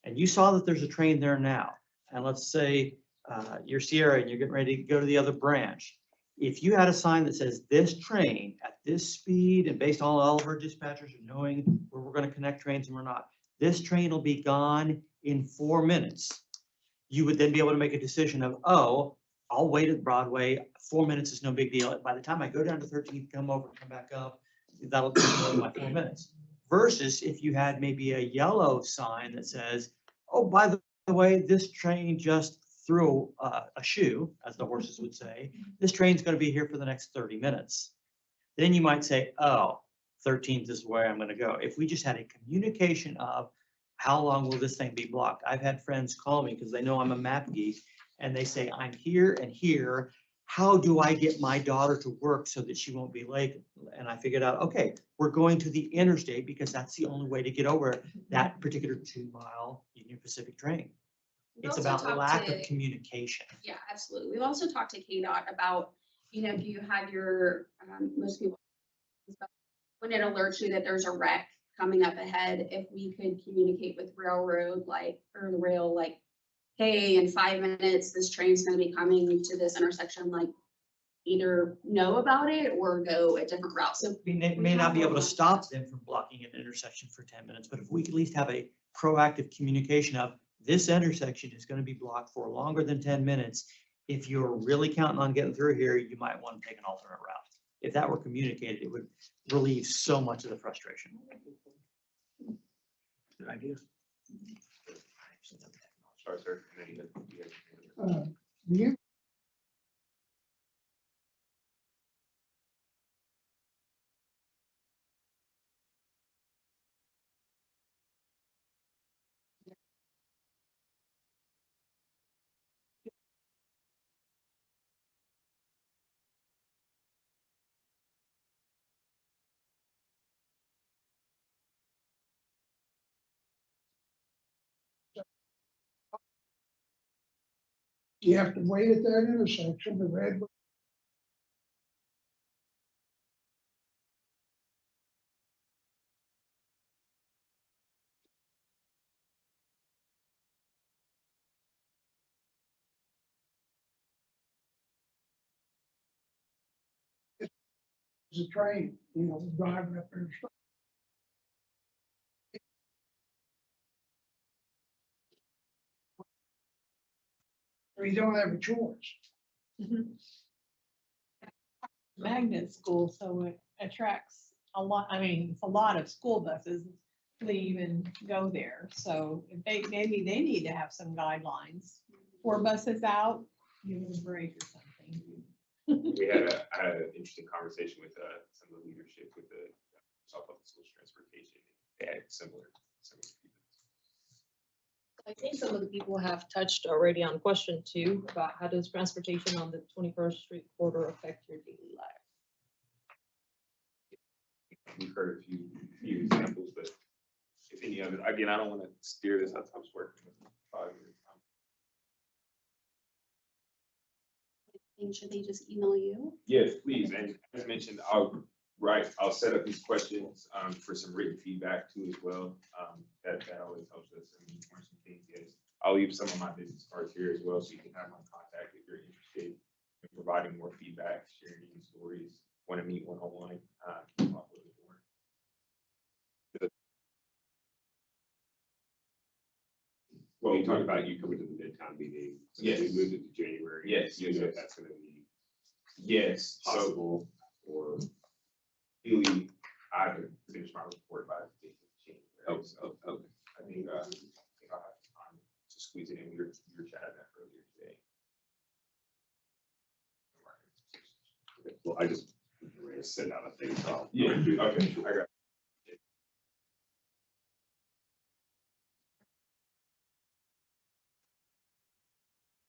and you saw that there's a train there now, and let's say you're Sierra and you're getting ready to go to the other branch. If you had a sign that says this train at this speed, and based on all of our dispatchers knowing where we're going to connect trains and we're not, this train will be gone in 4 minutes. You would then be able to make a decision of, oh, I'll wait at Broadway. 4 minutes is no big deal. By the time I go down to 13th, come over, come back up, that'll be my 4 minutes. Versus if you had maybe a yellow sign that says, oh, by the way, this train just threw a shoe, as the horses would say. This train's going to be here for the next 30 minutes. Then you might say, oh, 13th is where I'm going to go. If we just had a communication of how long will this thing be blocked? I've had friends call me because they know I'm a map geek, and they say, I'm here and here. How do I get my daughter to work so that she won't be late? And I figured out, okay, we're going to the interstate because that's the only way to get over that particular 2 mile Union Pacific train. We've It's also about talked lack to- of communication. Yeah, absolutely. We've also talked to KDOT about, you know, if you have your, most people, when it alerts you that there's a wreck coming up ahead, if we could communicate with railroad, like, or the rail, like, hey, in 5 minutes, this train's gonna be coming to this intersection, like, either know about it or go a different route. So We may not be able to stop them from blocking an intersection for 10 minutes, but if we could at least have a proactive communication of this intersection is going to be blocked for longer than 10 minutes. if you're really counting on getting through here, you might want to take an alternate route. If that were communicated, it would relieve so much of the frustration. Good idea. Sorry, sir. And then you had- Do you you have to wait at that intersection, the red. There's a train, driving up there. Or you don't have a choice. Magnet school, so it attracts a lot, I mean, it's a lot of school buses leave and go there. So if maybe they need to have some guidelines. 4 buses out, give it a break or something. I had an interesting conversation with some of the leadership with the South Public Schools transportation. They had similar feedback. I think some of the people have touched already on question 2 about how does transportation on the 21st Street corridor affect your daily life? We've heard a few examples, but if any of it, again, I don't want to steer this, I'm just working with 5 years. And should they just email you? Yes, please, and as mentioned, I'll set up these questions for some written feedback too as well. That always helps us. And for some things, yes. I'll leave some of my business cards here as well, so you can have my contact if you're interested in providing more feedback, sharing any stories, want to meet one-on-one. Well, you talked about you coming to the Midtown meeting. So Yes. We moved it to January. Yes, You know yes. if that's gonna be Yes, so possible or. really, I haven't finished my report by the January. Oh, So okay. I think I'll have time to squeeze it in. We were chatting that earlier today. Okay. Well, I just ready to send out a thing. So I'll- Yeah, I'll do that. okay, I got.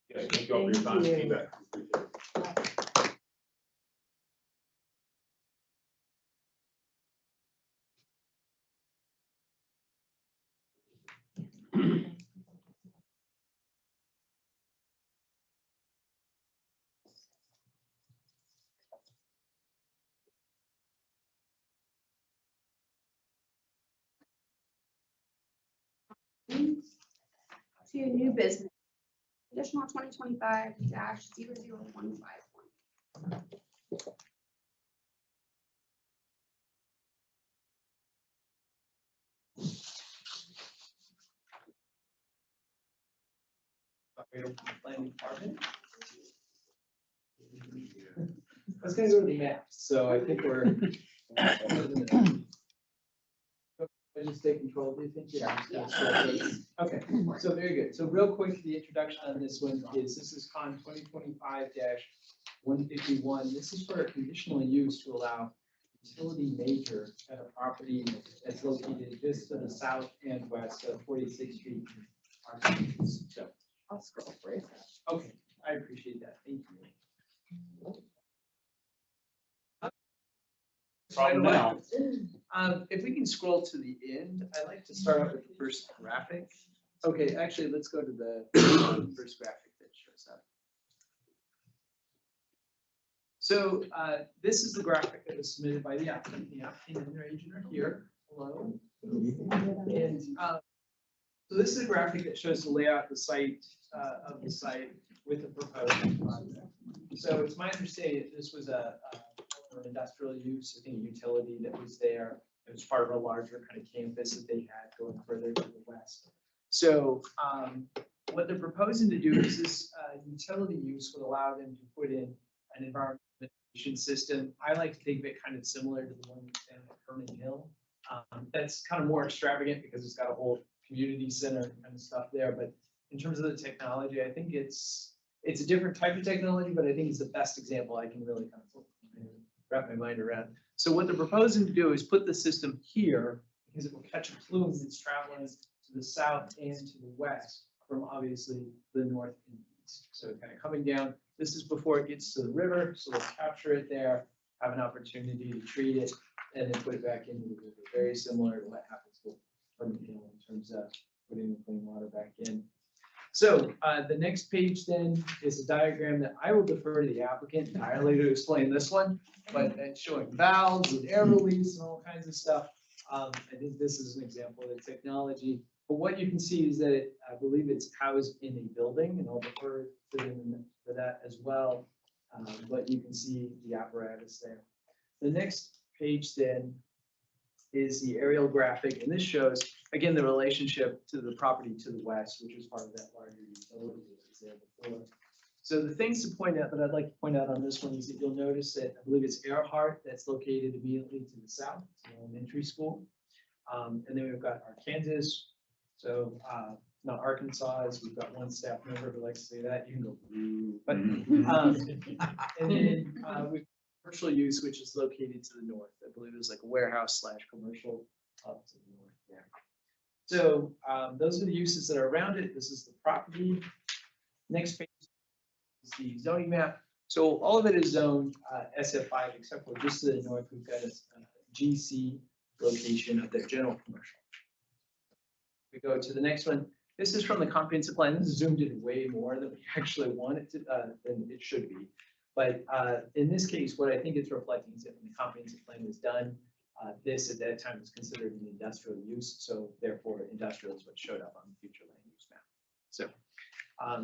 Yes, thank you all for your time and Thank you. feedback. Appreciate it. To new business. Additional 2025-00151. Planning department. I was gonna go to the map, so I think we're. I just take control, do you think? Yeah. Okay, so very good. So real quick, the introduction on this one is, this is Con 2025-151. This is for a conditional use to allow utility major at a property that's located just to the south and west of 46th Street. So, I'll scroll for you. okay, I appreciate that. Thank you. Problem now. If we can scroll to the end, I'd like to start out with the first graphic. Okay, actually, let's go to the first graphic that shows up. So this is the graphic that was submitted by the applicant. The applicant and their agent are here. Hello. And so this is a graphic that shows the layout of the site with the proposed project. So it's my understanding that this was a industrial use, I think a utility that was there. It was part of a larger kind of campus that they had going further to the west. So what they're proposing to do is this utility use would allow them to put in an environmental mitigation system. I like to think of it kind of similar to the one that's down at Herman Hill. That's kind of more extravagant because it's got a whole community center kind of stuff there. But in terms of the technology, I think it's a different type of technology, but I think it's the best example I can really kind of wrap my mind around. So what they're proposing to do is put the system here because it will catch a plume that's traveling to the south and to the west from obviously the north and east. So kind of coming down, this is before it gets to the river, so they'll capture it there, have an opportunity to treat it, and then put it back into the river. Very similar to what happens with Herman Hill in terms of putting the clean water back in. So the next page then is a diagram that I will defer to the applicant entirely to explain this one, but it's showing valves and air release and all kinds of stuff. I think this is an example of the technology. But what you can see is that I believe it's housed in a building, and I'll defer to them for that as well. But you can see the apparatus there. The next page then is the aerial graphic, and this shows, again, the relationship to the property to the west, which was part of that larger utility that was there before. So the things to point out that I'd like to point out on this one is that you'll notice that I believe it's Earhart that's located immediately to the south, it's an elementary school. And then we've got Arkansas, so not Arkansas, we've got one staff member who likes to say that, you can go, "Boo." But, and then we've commercial use, which is located to the north. I believe it was like a warehouse / commercial up to the north there. So those are the uses that are around it. This is the property. Next page is the zoning map. So all of it is zoned SF5, except for just to the north, we've got a GC location of the general commercial. We go to the next one. This is from the comprehensive plan. This is zoomed in way more than we actually want it to, than it should be. But in this case, what I think it's reflecting is that when the comprehensive plan was done, this at that time was considered an industrial use. So therefore, industrial is what showed up on the future land use map. So,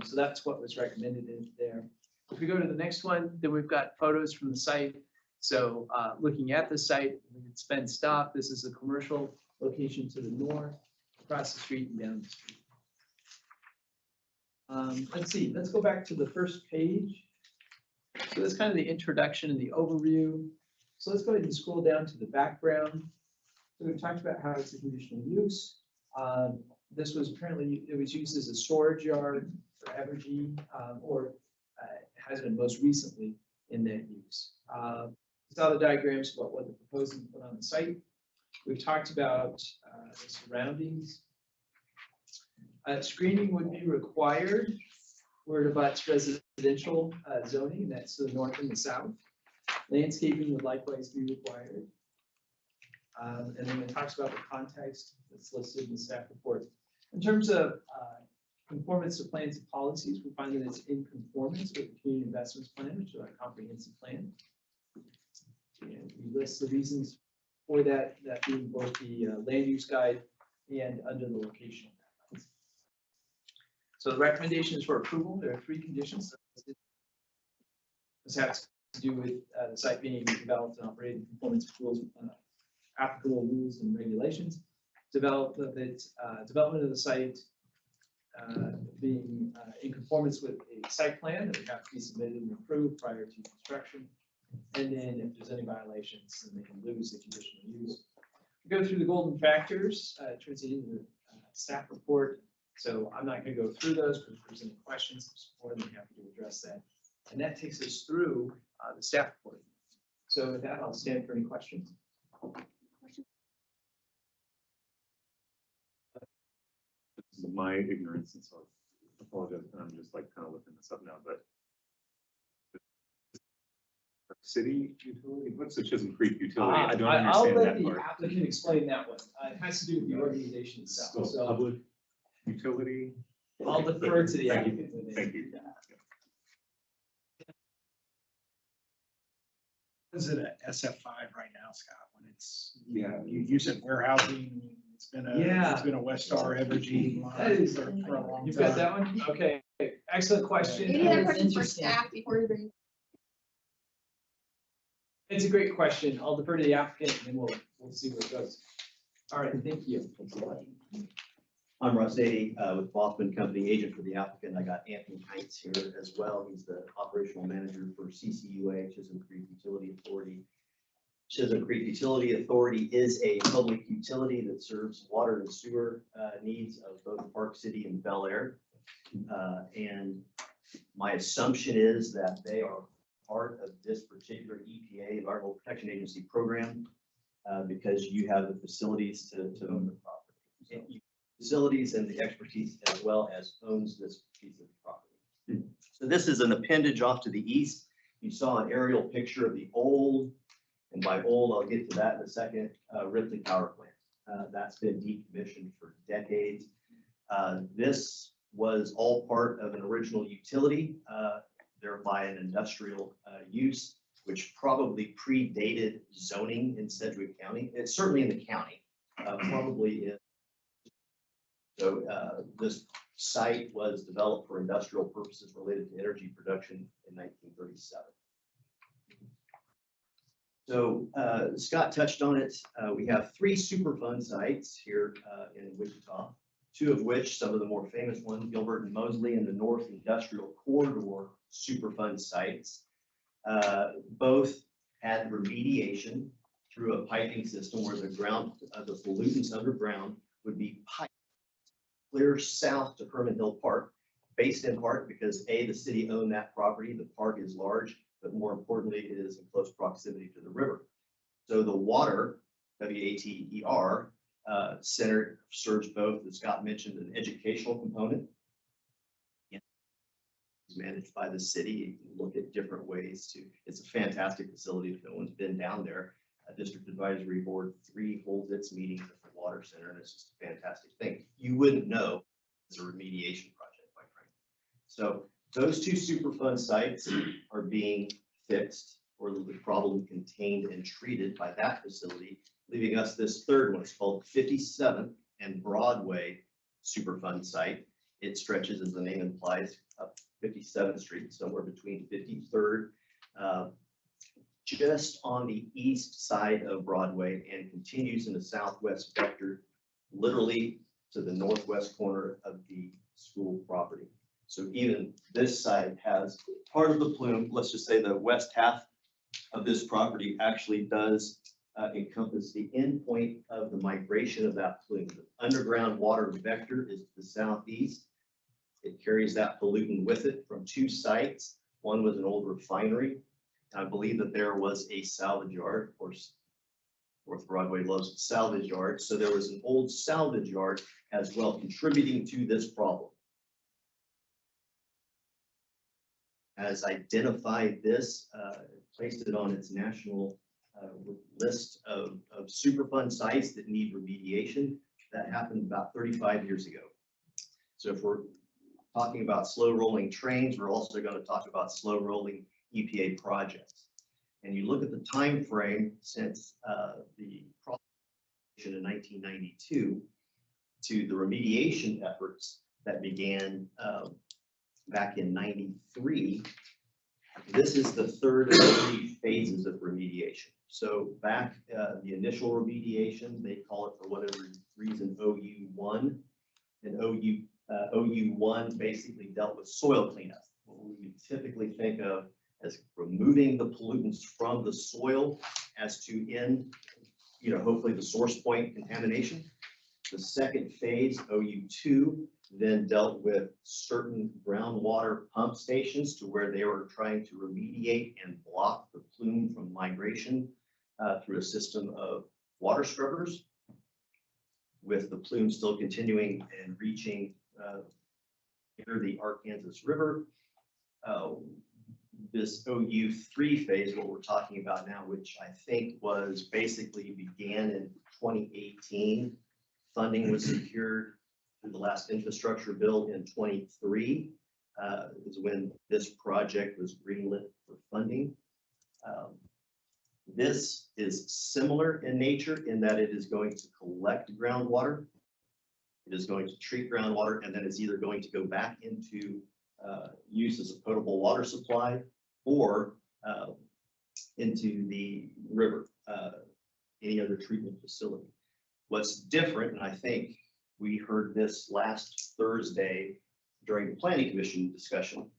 so that's what was recommended in there. If we go to the next one, then we've got photos from the site. So looking at the site, it's fenced off. This is a commercial location to the north, across the street and down the street. Let's see, let's go back to the first page. So that's kind of the introduction and the overview. So let's go ahead and scroll down to the background. So we've talked about how it's a conditional use. This was apparently, it was used as a storage yard for Evergy, or has been most recently in that use. Saw the diagrams about what they're proposing to put on the site. We've talked about the surroundings. Screening would be required where it abuts residential zoning, that's to the north and the south. Landscaping would likewise be required. And then it talks about the context that's listed in the staff report. In terms of conformance to plans and policies, we find that it's in conformance with the community investments plan, which is our comprehensive plan. And we list the reasons for that, that being both the land use guide and under the locational guidelines. So the recommendations for approval, there are 3 conditions. This has to do with the site being developed and operated in conformance with rules, applicable rules and regulations. Development of the site being in conformance with a site plan that would have to be submitted and approved prior to construction. And then if there's any violations, then they can lose the conditional use. We go through the golden factors towards the end of the staff report. So I'm not going to go through those, but if there's any questions, I'm more than happy to address that. And that takes us through the staff report. So with that, I'll stand for any questions. This is my ignorance, and so I apologize. I'm just like kind of looking this up now, but city utility, what's the Chisholm Creek utility? I don't I'll understand let that the part. applicant explain that one. It has to do with the organization itself. So So public utility. I'll defer to the Thank you. applicant. Thank you. Is it a SF5 right now, Scott? When it's, Yeah. you said warehousing, it's been a, Yeah. it's been a Westar Evergy That line is, for a long you've got time. that one? Okay, excellent question. Any other questions for staff before we bring? It's a great question. I'll defer to the applicant and then we'll see where it goes. All right, thank you. I'm Russ Ady with Bosman Company, agent for the applicant. I got Anthony Heinz here as well. He's the operational manager for CCUA, Chisholm Creek Utility Authority. Chisholm Creek Utility Authority is a public utility that serves water and sewer needs of both Park City and Bel Air. And my assumption is that they are part of this particular EPA, Environmental Protection Agency program, because you have the facilities to own the property. Facilities and the expertise as well as owns this piece of property. So this is an appendage off to the east. You saw an aerial picture of the old, and by old, I'll get to that in a second, Ripley Power Plant. That's been decommissioned for decades. This was all part of an original utility, thereby an industrial use, which probably predated zoning in Sedgwick County. It's certainly in the county, probably in. So this site was developed for industrial purposes related to energy production in 1937. So Scott touched on it. We have 3 Superfund sites here in Wichita, 2 of which, some of the more famous ones, Gilbert and Mosley and the North Industrial Corridor Superfund sites. Both had remediation through a piping system where the ground, the pollutants underground would be piped clear south to Herman Hill Park, based in part because A, the city owned that property, the park is large, but more importantly, it is in close proximity to the river. So the water, WATER, center serves both, as Scott mentioned, an educational component. It's managed by the city. You can look at different ways to, it's a fantastic facility. If no one's been down there, District Advisory Board 3 holds its meetings at the Water Center, and it's just a fantastic thing. You wouldn't know it's a remediation project, quite frankly. So those 2 Superfund sites are being fixed or the problem contained and treated by that facility, leaving us this third one. It's called 57th and Broadway Superfund site. It stretches, as the name implies, up 57th Street, somewhere between 53rd, just on the east side of Broadway, and continues in the southwest vector, literally to the northwest corner of the school property. So even this site has part of the plume, let's just say the west half of this property actually does encompass the end point of the migration of that plume. The underground water vector is to the southeast. It carries that pollutant with it from 2 sites. One was an old refinery. I believe that there was a salvage yard. Of course, North Broadway loves salvage yards. So there was an old salvage yard as well, contributing to this problem. Has identified this, placed it on its national list of Superfund sites that need remediation. That happened about 35 years ago. So if we're talking about slow rolling trains, we're also going to talk about slow rolling EPA projects. And you look at the time frame since the promulgation in 1992 to the remediation efforts that began back in 93. This is the third of 3 phases of remediation. So back the initial remediation, they call it for whatever reason OU1, and OU1 basically dealt with soil cleanup. What we typically think of as removing the pollutants from the soil as to end, hopefully the source point contamination. The second phase, OU2, then dealt with certain groundwater pump stations to where they were trying to remediate and block the plume from migration through a system of water scrubbers, with the plume still continuing and reaching near the Arkansas River. This OU3 phase, what we're talking about now, which I think was basically began in 2018. Funding was secured through the last infrastructure bill in 23, is when this project was greenlit for funding. This is similar in nature in that it is going to collect groundwater. It is going to treat groundwater, and then it's either going to go back into use as a potable water supply or into the river, any other treatment facility. What's different, and I think We heard this last Thursday during the planning commission discussion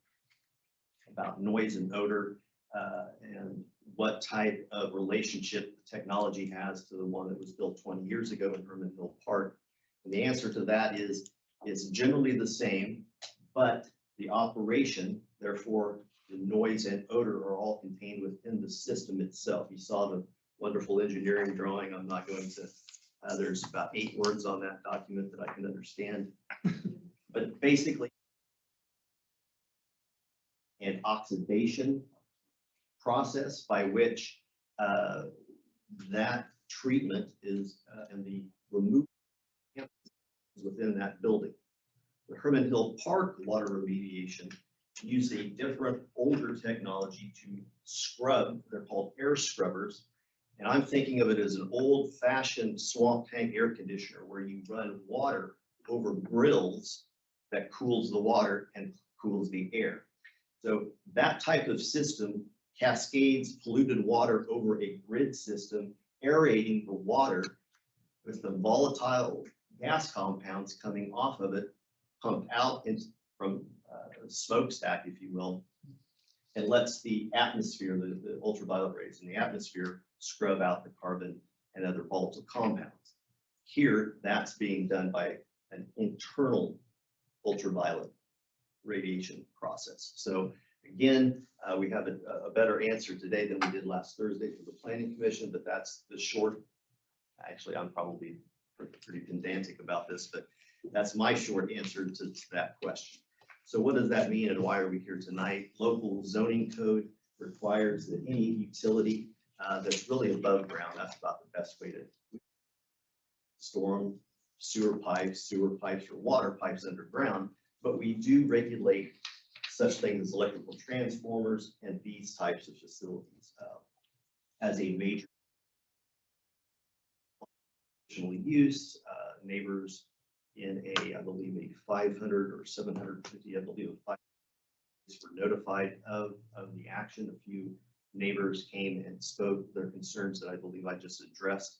about noise and odor, and what type of relationship the technology has to the one that was built 20 years ago in Herman Hill Park. And the answer to that is, it's generally the same, but the operation, therefore the noise and odor are all contained within the system itself. You saw the wonderful engineering drawing. I'm not going to, there's about 8 words on that document that I can understand. But basically, an oxidation process by which that treatment is, and the removal within that building. The Herman Hill Park water remediation use a different, older technology to scrub. They're called air scrubbers. And I'm thinking of it as an old-fashioned swamp tank air conditioner where you run water over grills that cools the water and cools the air. So that type of system cascades polluted water over a grid system, aerating the water with the volatile gas compounds coming off of it, pumped out from a smokestack, if you will, and lets the atmosphere, the ultraviolet rays in the atmosphere, scrub out the carbon and other volatile compounds. Here, that's being done by an internal ultraviolet radiation process. So again, we have a better answer today than we did last Thursday for the Planning Commission, but that's the short. Actually, I'm probably pretty pedantic about this, but that's my short answer to that question. So what does that mean and why are we here tonight? Local zoning code requires that any utility that's really above ground, that's about the best way to storm sewer pipes or water pipes underground, but we do regulate such things as electrical transformers and these types of facilities as a major use. Neighbors in I believe a 500 or 750, I believe were notified of the action. A few neighbors came and spoke their concerns that I believe I just addressed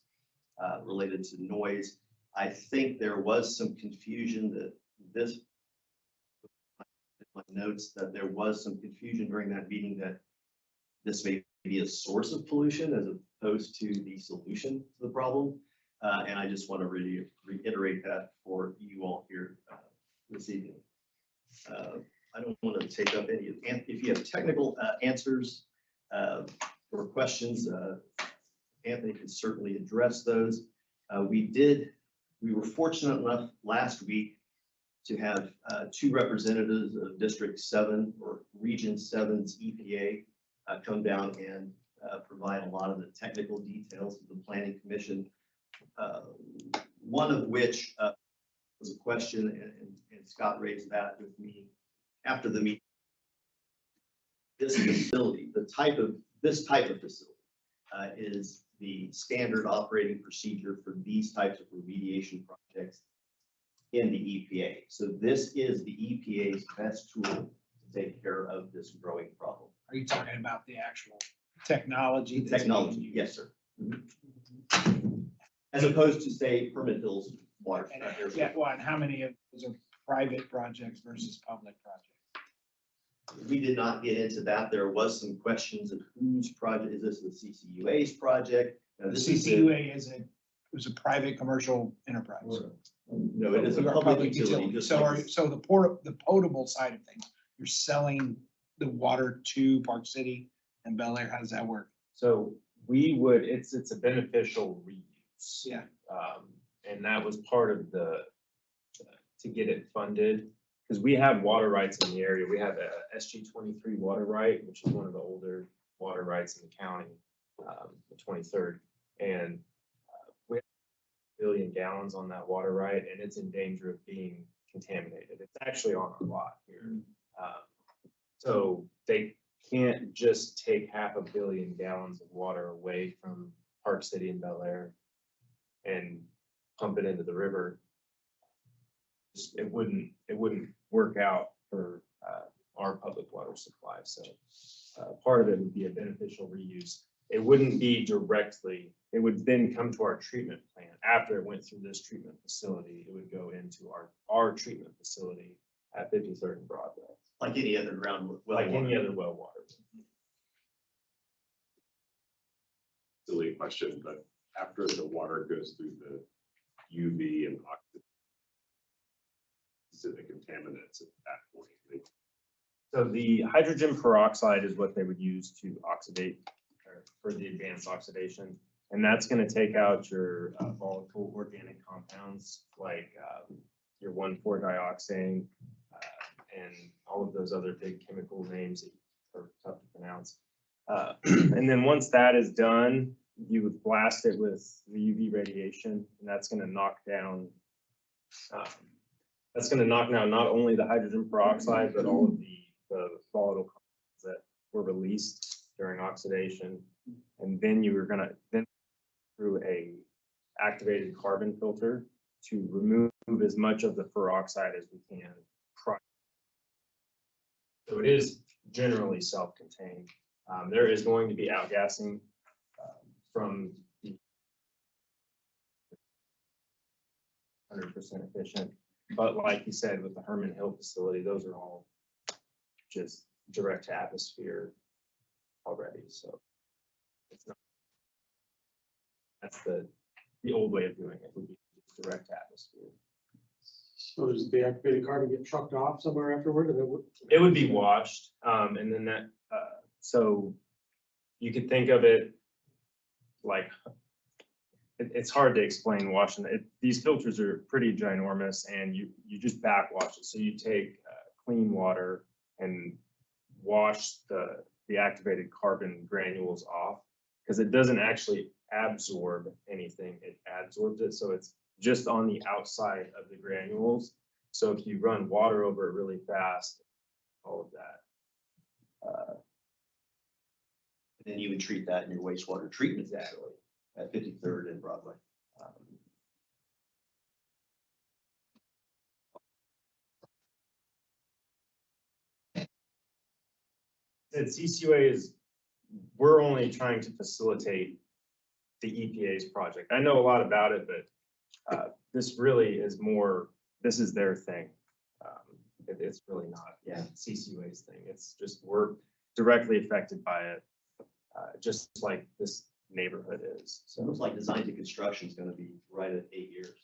related to noise. I think there was some confusion that this, my notes, that there was some confusion during that meeting that this may be a source of pollution as opposed to the solution to the problem. And I just want to really reiterate that for you all here this evening. I don't want to take up any, if you have technical answers or questions, Anthony can certainly address those. We were fortunate enough last week to have 2 representatives of District 7 or Region 7's EPA come down and provide a lot of the technical details of the Planning Commission. One of which was a question, and Scott raised that with me after the meeting. This facility, this type of facility is the standard operating procedure for these types of remediation projects in the EPA. So this is the EPA's best tool to take care of this growing problem. Are you talking about the actual technology? Technology, yes, sir. As opposed to, say, Herman Hills water. Yeah, well, and how many of those are private projects versus public projects? We did not get into that. There was some questions of whose project, is this the CCUA's project? The CCUA was a private commercial enterprise. No, it is a public utility. So the potable side of things, you're selling the water to Park City and Bel Air. How does that work? So we would, it's a beneficial reuse. Yeah. And that was part of to get it funded, because we have water rights in the area. We have a SG-23 water right, which is one of the older water rights in the county, the 23rd. And we have 1 billion gallons on that water right, and it's in danger of being contaminated. It's actually on our lot here. So they can't just take 500 million gallons of water away from Park City and Bel Air and pump it into the river. It wouldn't work out for our public water supply. So part of it would be a beneficial reuse. It wouldn't be directly, it would then come to our treatment plant after it went through this treatment facility, it would go into our treatment facility at 53rd and Broadway. Like any other ground well Like any water. other well water. Silly question, but after the water goes through the UV and specific contaminants at that point, So the hydrogen peroxide is what they would use to oxidate or for the advanced oxidation. And that's going to take out your volatile organic compounds like your 1,4-dioxane and all of those other big chemical names that are tough to pronounce. And then once that is done, you would blast it with the UV radiation, and that's going to knock down not only the hydrogen peroxide, but all of the volatile compounds that were released during oxidation. And then you were going to through a activated carbon filter to remove as much of the peroxide as we can. So it is generally self-contained. There is going to be outgassing from the 100% efficient, but like you said, with the Herman Hill facility, those are all just direct to atmosphere already. So it's not. That's the old way of doing it, would be direct to atmosphere. So does the activated carbon get trucked off somewhere afterward? It would be washed, and then that, so you could think of it like, it's hard to explain washing. These filters are pretty ginormous, and you just backwash it. So you take clean water and wash the activated carbon granules off, because it doesn't actually absorb anything, it adsorbs it. So it's just on the outside of the granules. So if you run water over it really fast, all of that. And then you would treat that in your wastewater treatment facility at 53rd and Broadway. And CCUA we're only trying to facilitate the EPA's project. I know a lot about it, but this really is more, this is their thing. It's really not, CCUA's thing. It's just, we're directly affected by it, just like this neighborhood is. So it looks like design to construction is going to be right at 8 years,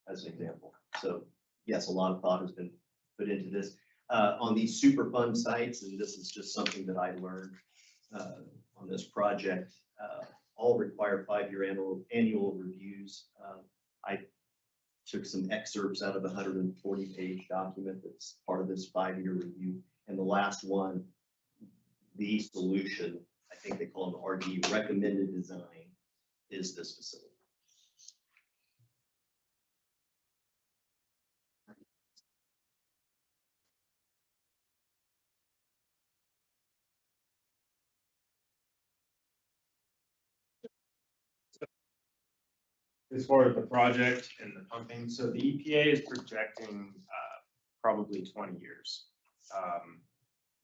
as an example. So yes, a lot of thought has been put into this. On these Superfund sites, and this is just something that I learned on this project, all require 5-year annual reviews. I took some excerpts out of a 140-page document that's part of this 5-year review. And the last one, the solution, I think they call them RD, recommended design, is this facility. As far as the project and the pumping, so the EPA is projecting probably 20 years.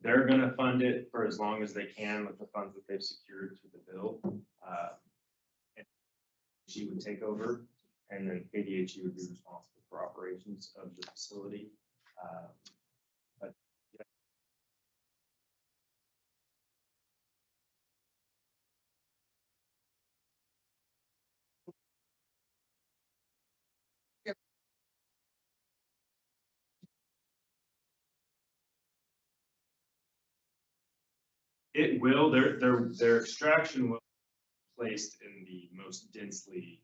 They're going to fund it for as long as they can with the funds that they've secured through the bill. And she would take over, and then KDHE would be responsible for operations of the facility. But it will, their extraction will be placed in the most densely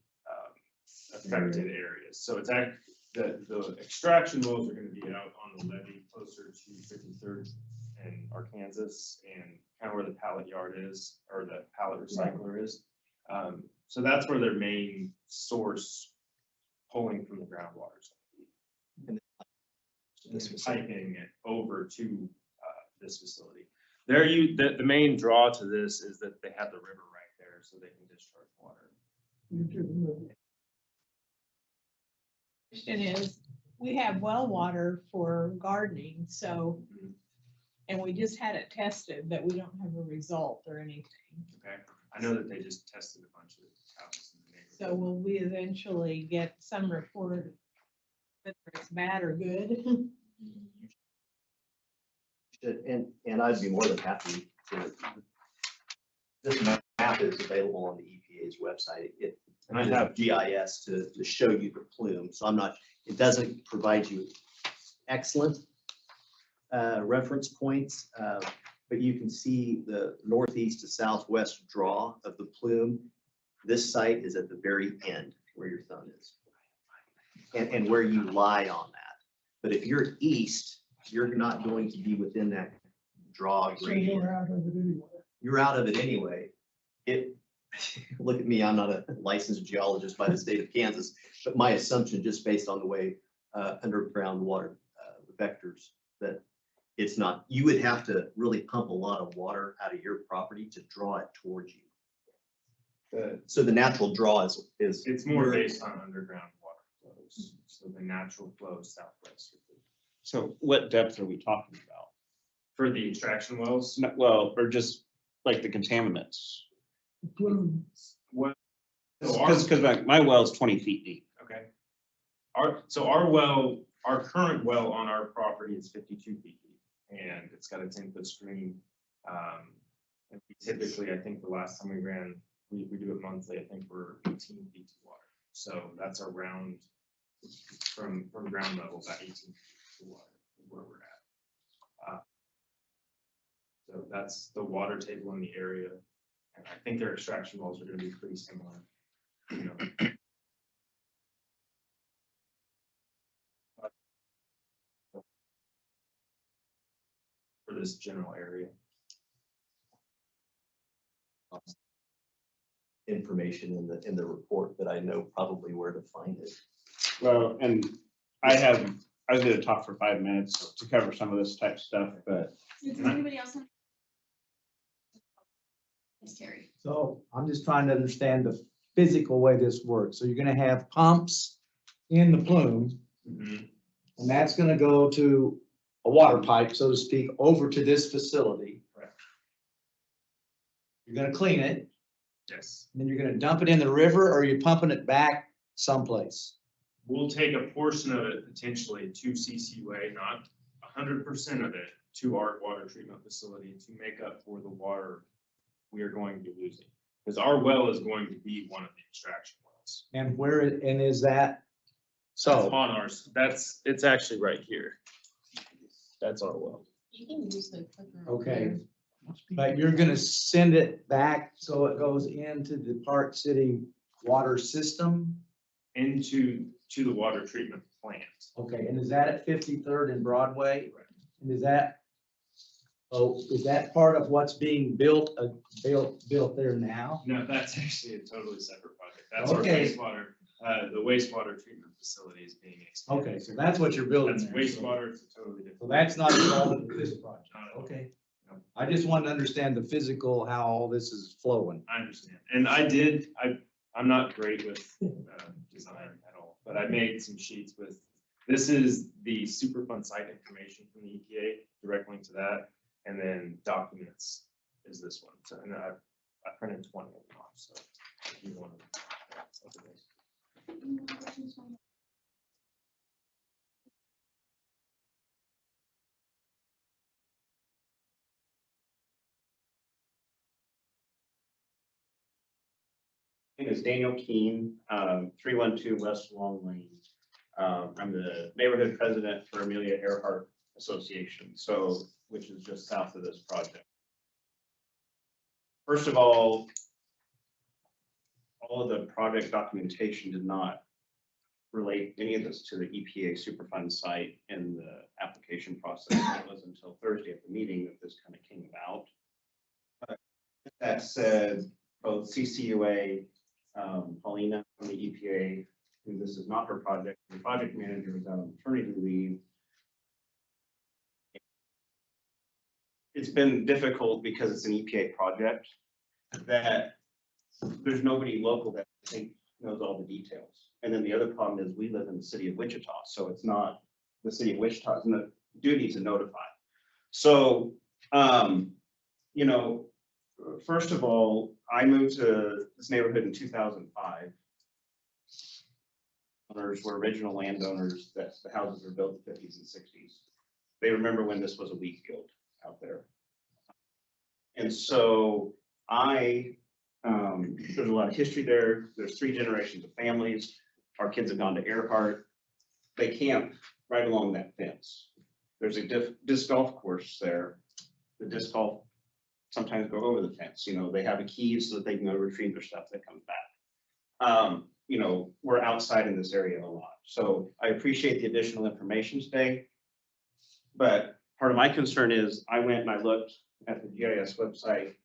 affected areas. So it's actually, the extraction wells are going to be out on the levee closer to 53rd and Arkansas, and kind of where the pallet yard is, or the pallet recycler is. So that's where their main source pulling from the groundwater is going to be. And piping it over to this facility. The main draw to this is that they have the river right there, so they can discharge water. Question is, we have well water for gardening, so, and we just had it tested, but we don't have a result or anything. Okay, I know that they just tested a bunch of houses in the neighborhood. So will we eventually get some report, whether it's bad or good? And I'd be more than happy to. This map is available on the EPA's website. And I have GIS to show you the plume, so it doesn't provide you excellent reference points, but you can see the northeast to southwest draw of the plume. This site is at the very end where your thumb is, and where you lie on that. But if you're east, you're not going to be within that draw gradient. You're out of it anyway. Look at me, I'm not a licensed geologist by the state of Kansas, but my assumption, just based on the way underground water vectors, that it's not, you would have to really pump a lot of water out of your property to draw it towards you. So the natural draw is. It's more based on underground water flows, so the natural flow southwest. So what depth are we talking about? For the extraction wells? Well, or just like the contaminants? What? Because my well is 20 feet deep. Okay. Our current well on our property is 52 feet deep, and it's got a 10-foot stream. And we typically, I think the last time we ran, we do it monthly, I think we're 18 feet of water. So that's our round from ground level, about 18 feet of water is where we're at. So that's the water table in the area. And I think their extraction wells are going to be pretty similar. You know. For this general area. Information in the report, but I know probably where to find it. Well, and I was going to talk for 5 minutes to cover some of this type of stuff, but. Does anybody else have? Yes, Terry. So I'm just trying to understand the physical way this works. So you're gonna have pumps in the plume, and that's gonna go to a water pipe, so to speak, over to this facility. Correct. You're gonna clean it, Yes. and then you're gonna dump it in the river, or are you pumping it back someplace? We'll take a portion of it potentially to CCUA, not 100% of it, to our water treatment facility to make up for the water we are going to be losing. Because our well is going to be one of the extraction wells. And and is that? That's So, on ours, it's actually right here. That's our well. You can use the clicker. okay, but you're gonna send it back so it goes into the Park City water system? To the water treatment plant. Okay, and is that at 53rd and Broadway? And is that part of what's being built there now? No, that's actually a totally separate project. That's our Okay. wastewater, the wastewater treatment facility is being expanded. Okay, so that's what you're building That's there. wastewater, it's a totally different. So that's not involved with this project. Not at all. Okay. No. I just wanted to understand the physical, how all this is flowing. I understand. And I'm not great with design at all, but I made some sheets with, this is the Superfund site information from the EPA, direct link to that. And then documents is this one. So, and I printed 20 of them off, so if you want to. My name is Daniel Keene, 312 West Long Lane. I'm the neighborhood president for Amelia Earhart Association, which is just south of this project. First of all of the project documentation did not relate any of this to the EPA Superfund site in the application process. It was until Thursday at the meeting that this kind of came about. That said, both CCUA, Paulina from the EPA, who this is not her project, the project manager is out on maternity leave. It's been difficult because it's an EPA project that there's nobody local that I think knows all the details. And then the other problem is we live in the city of Wichita, so it's not the city of Wichita's duty to notify. So, you know, first of all, I moved to this neighborhood in 2005. owners were original landowners that the houses were built in the 50s and 60s. They remember when this was a wheat field out there. And so there's a lot of history there. There's 3 generations of families. Our kids have gone to Earhart. They camp right along that fence. There's a disc golf course there. The disc golf sometimes go over the fence. You know, they have a key so that they can go retrieve their stuff that comes back. You know, we're outside in this area a lot. So I appreciate the additional information today. But part of my concern is I went and I looked at the GIS website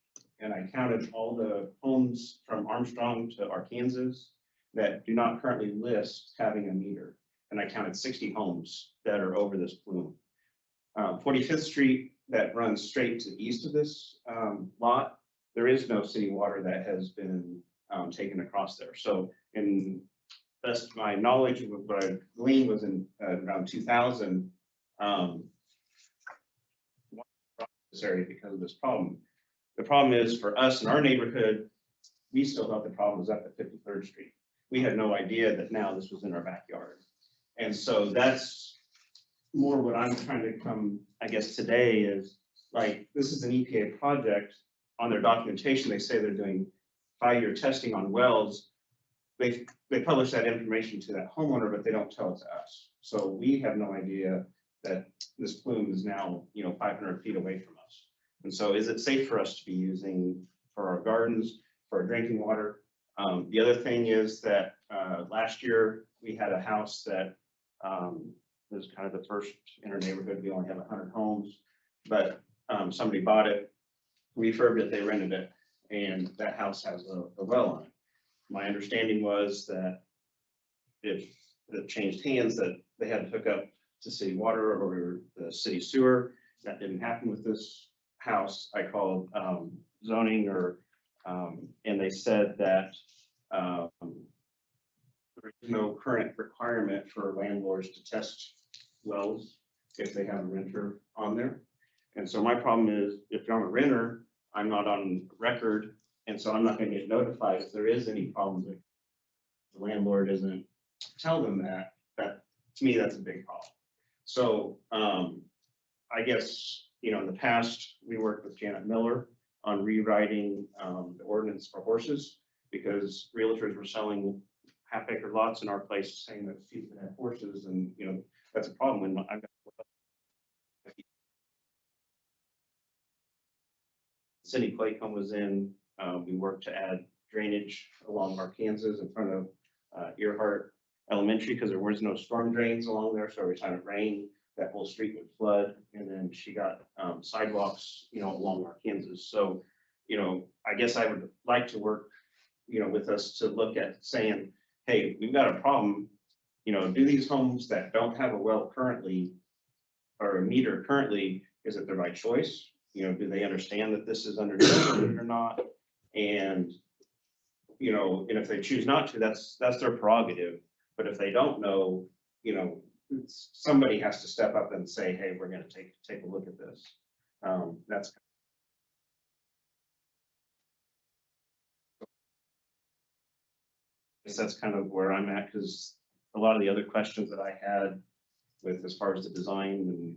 and I counted all the homes from Armstrong to Arkansas that do not currently list having a meter. And I counted 60 homes that are over this plume. 45th Street that runs straight to the east of this lot, there is no city water that has been taken across there. So in best of my knowledge, what I gleaned was in around 2000, this area because of this problem. The problem is for us in our neighborhood, we still thought the problem was up at 53rd Street. We had no idea that now this was in our backyard. And so that's more what I'm trying to come, I guess today is like, this is an EPA project. On their documentation, they say they're doing 5-year testing on wells. They publish that information to that homeowner, but they don't tell it to us. So we have no idea that this plume is now, 500 feet away from us. And so is it safe for us to be using for our gardens, for our drinking water? The other thing is that last year we had a house that was kind of the first in our neighborhood. We only have 100 homes, but somebody bought it, refurbed it, they rented it, and that house has a well on it. My understanding was that if it changed hands, that they had to hook up to city water or the city sewer. That didn't happen with this house. I called zoning and they said that there is no current requirement for landlords to test wells if they have a renter on there. And so my problem is if I'm a renter, I'm not on record. And so I'm not going to get notified if there is any problems. If the landlord doesn't tell them that to me, that's a big problem. So I guess, in the past, we worked with Janet Miller on rewriting the ordinance for horses because realtors were selling half-acre lots in our place saying that people can have horses, and that's a problem when I've got Cindy Claycomb was in. We worked to add drainage along Arkansas in front of Earhart Elementary because there was no storm drains along there. So every time it rained, that whole street would flood. And then she got sidewalks, along Arkansas. So, I guess I would like to work, with us to look at saying, hey, we've got a problem. Do these homes that don't have a well currently or a meter currently, is it the right choice? Do they understand that this is under or not? And, and if they choose not to, that's their prerogative. But if they don't know, somebody has to step up and say, hey, we're going to take a look at this. That's kind of where I'm at, because a lot of the other questions that I had with as far as the design and,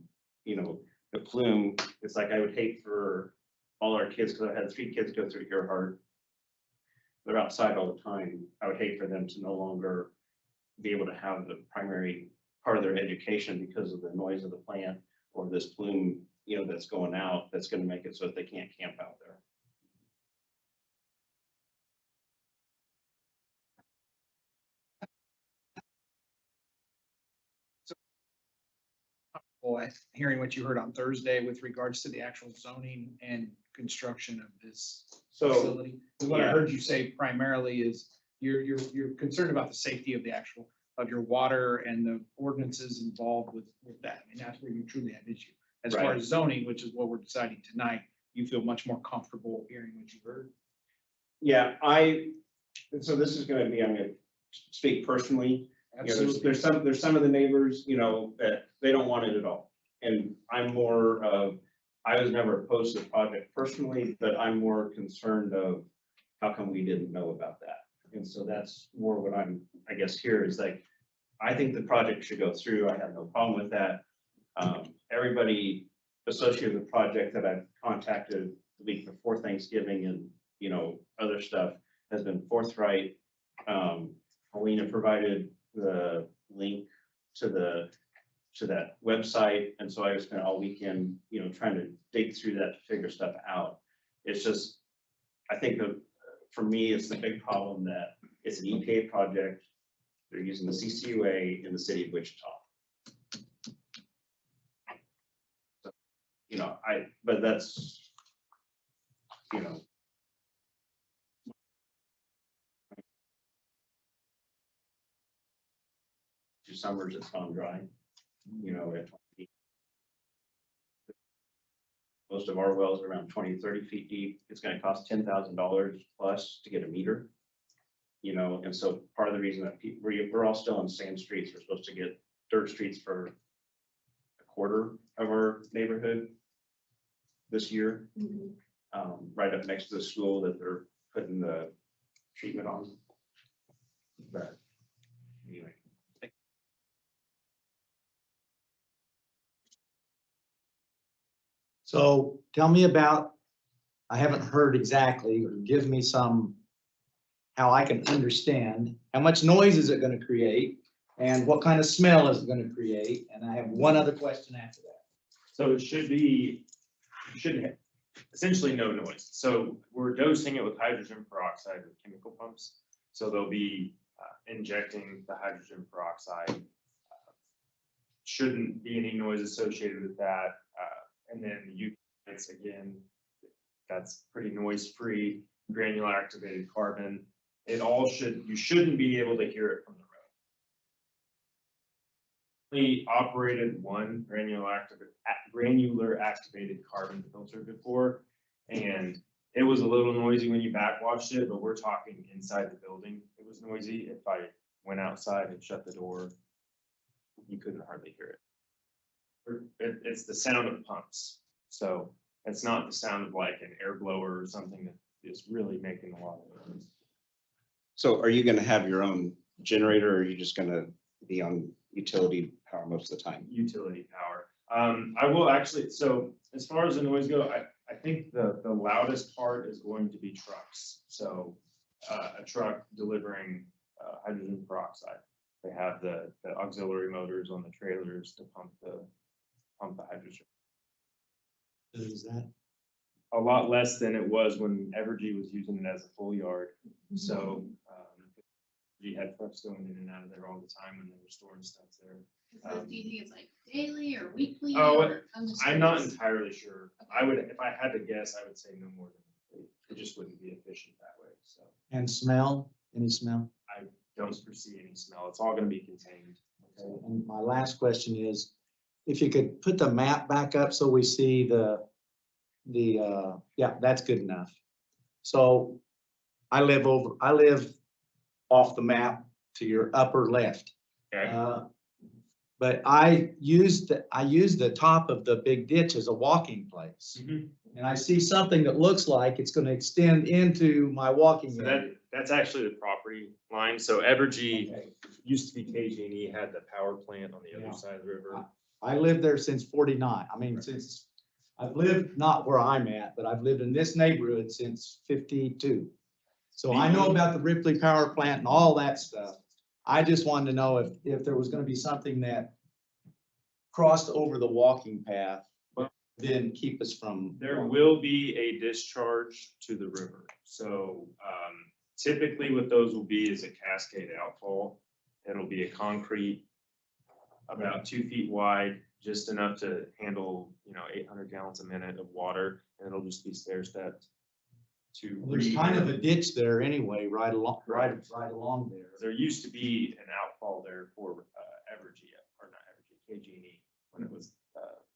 the plume, it's like I would hate for all our kids, because I had 3 kids go through Earhart. They're outside all the time. I would hate for them to no longer be able to have the primary part of their education because of the noise of the plant or this plume, that's going out, that's going to make it so that they can't camp out there. Hearing what you heard on Thursday with regards to the actual zoning and construction of this So, facility. What I yeah. heard you say primarily is you're concerned about the safety of of your water and the ordinances involved with that. I mean, that's where you truly have issue. As far Right. as zoning, which is what we're deciding tonight, you feel much more comfortable hearing what you heard. Yeah, and so this is going to be, I'm going to speak personally. There's some of the neighbors, that they don't want it at all. And I'm more of, I was never opposed to the project personally, but I'm more concerned of how come we didn't know about that? And so that's more what I'm, I guess, here is like, I think the project should go through. I have no problem with that. Everybody associated with the project that I've contacted the week before Thanksgiving and, you know, other stuff has been forthright. Paulina provided the link to that website. And so I spent all weekend, you know, trying to dig through that to figure stuff out. It's just, I think for me, it's the big problem that it's an EPA project. They're using the CCUA in the city of Wichita. So, you know, but that's, you know. 2 summers it's gone dry, you know, most of our wells are around 20, 30 feet deep. It's gonna cost $10,000 plus to get a meter. You know, and so part of the reason that we're all still on sand streets, we're supposed to get dirt streets for a quarter of our neighborhood this year. Right up next to the school that they're putting the treatment on. But anyway. So tell me about, I haven't heard exactly, or give me some, how I can understand, how much noise is it gonna create? And what kind of smell is it gonna create? And I have one other question after that. So it should have essentially no noise. So we're dosing it with hydrogen peroxide with chemical pumps. So they'll be injecting the hydrogen peroxide. Shouldn't be any noise associated with that. And then the UV lights, again, that's pretty noise-free, granular activated carbon. It all you shouldn't be able to hear it from the road. We operated one granular activated carbon filter before, and it was a little noisy when you backwashed it, but we're talking inside the building. It was noisy. If I went outside and shut the door, you couldn't hardly hear it. It's the sound of pumps. So it's not the sound of like an air blower or something that is really making a lot of noise. So are you gonna have your own generator, or are you just gonna be on utility power most of the time? Utility power. I will actually, so as far as the noise go, I think the loudest part is going to be trucks. So a truck delivering hydrogen peroxide. They have the auxiliary motors on the trailers to pump the hydrogen. Is that? A lot less than it was when Evergy was using it as a full yard. So we had trucks going in and out of there all the time when they were storing stuff there. So do you think it's like daily or weekly? Oh, or- just I'm not curious. entirely sure. I would, if I had to guess, I would say no more than it just wouldn't be efficient that way. So And smell, any smell? I don't foresee any smell. It's all going to be contained. Okay. And my last question is, if you could put the map back up so we see yeah, that's good enough. So I live off the map to your upper left. Okay. But I use the top of the big ditch as a walking place. And I see something that looks like it's gonna extend into my walking So area. that's actually the property line. So Evergy used to be KG&E, had the power plant on the Yeah. other side of the river. I lived there since 49. I mean, I've lived not where I'm at, but I've lived in this neighborhood since 52. So I know about the Ripley Power Plant and all that stuff. I just wanted to know if there was gonna be something that crossed over the walking path, then keep us from. There will be a discharge to the river. So typically what those will be is a cascade outfall. It'll be a concrete about 2 feet wide, just enough to handle, 800 gallons a minute of water, and it'll just be stair stepped to. There's kind of a ditch there anyway, right along there. There used to be an outfall there for Evergy, or not Evergy, KG&E, when it was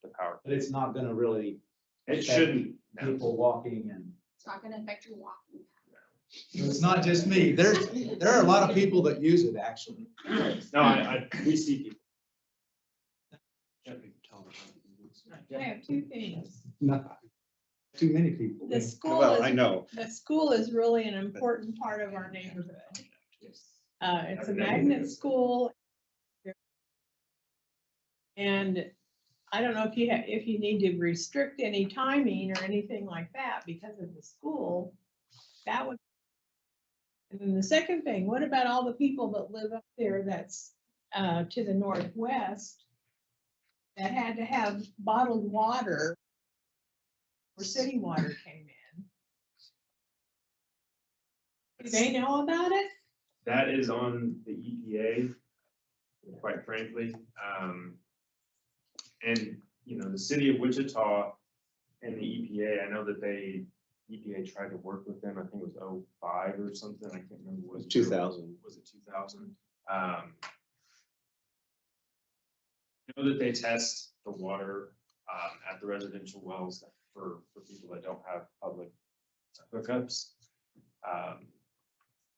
the power. But it's not gonna really. It affect shouldn't. No. People walking and. It's not gonna affect your walking. It's not just me. There are a lot of people that use it, actually. No, we see people. I have two things. Not too many people. The school Well, is, I know. the school is really an important part of our neighborhood. It's a magnet school. And I don't know if if you need to restrict any timing or anything like that because of the school, that would. And then the second thing, what about all the people that live up there that's to the northwest that had to have bottled water or city water came in? Do they know about it? That is on the EPA, quite frankly. And, you know, the city of Wichita and the EPA, I know that EPA tried to work with them, I think it was 05 or something, I can't remember. Was it 2000. Was it 2000? I know that they test the water at the residential wells for people that don't have public hookups.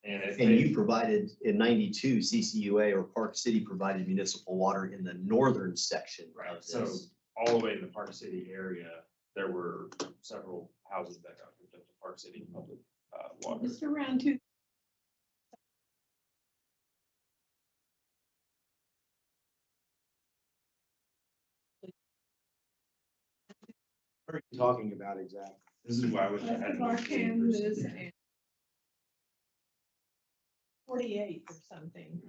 And if And they- you provided in 92, CCUA or Park City provided municipal water in the northern section of So this. all the way in the Park City area, there were several houses that got hooked up to Park City public water. Just around two. What are you talking about exactly? This is why we That's had. our Kansas and 48 or something.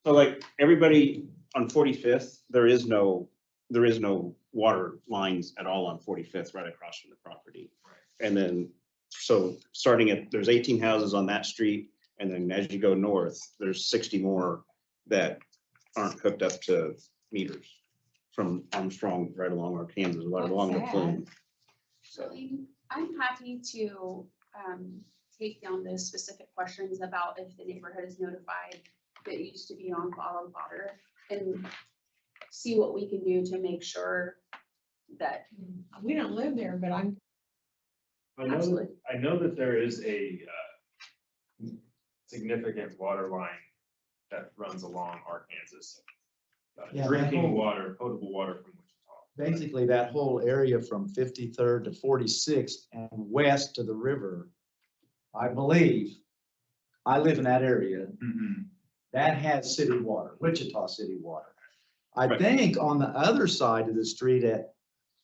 So like everybody on 45th, there is no water lines at all on 45th right across from the property. And then, so starting at, there's 18 houses on that street. And then as you go north, there's 60 more that aren't hooked up to meters from Armstrong right along Arkansas, right along the plume. So I'm happy to take down those specific questions about if the neighborhood is notified that used to be on bottled water and see what we can do to make sure that. We don't live there, but I'm. I know that there is a significant water line that runs along Arkansas. Yeah, that Drinking whole- water, potable water from Wichita. Basically, that whole area from 53rd to 46th and west to the river, I believe, I live in that area, that has city water, Wichita city water. I Right. think on the other side of the street at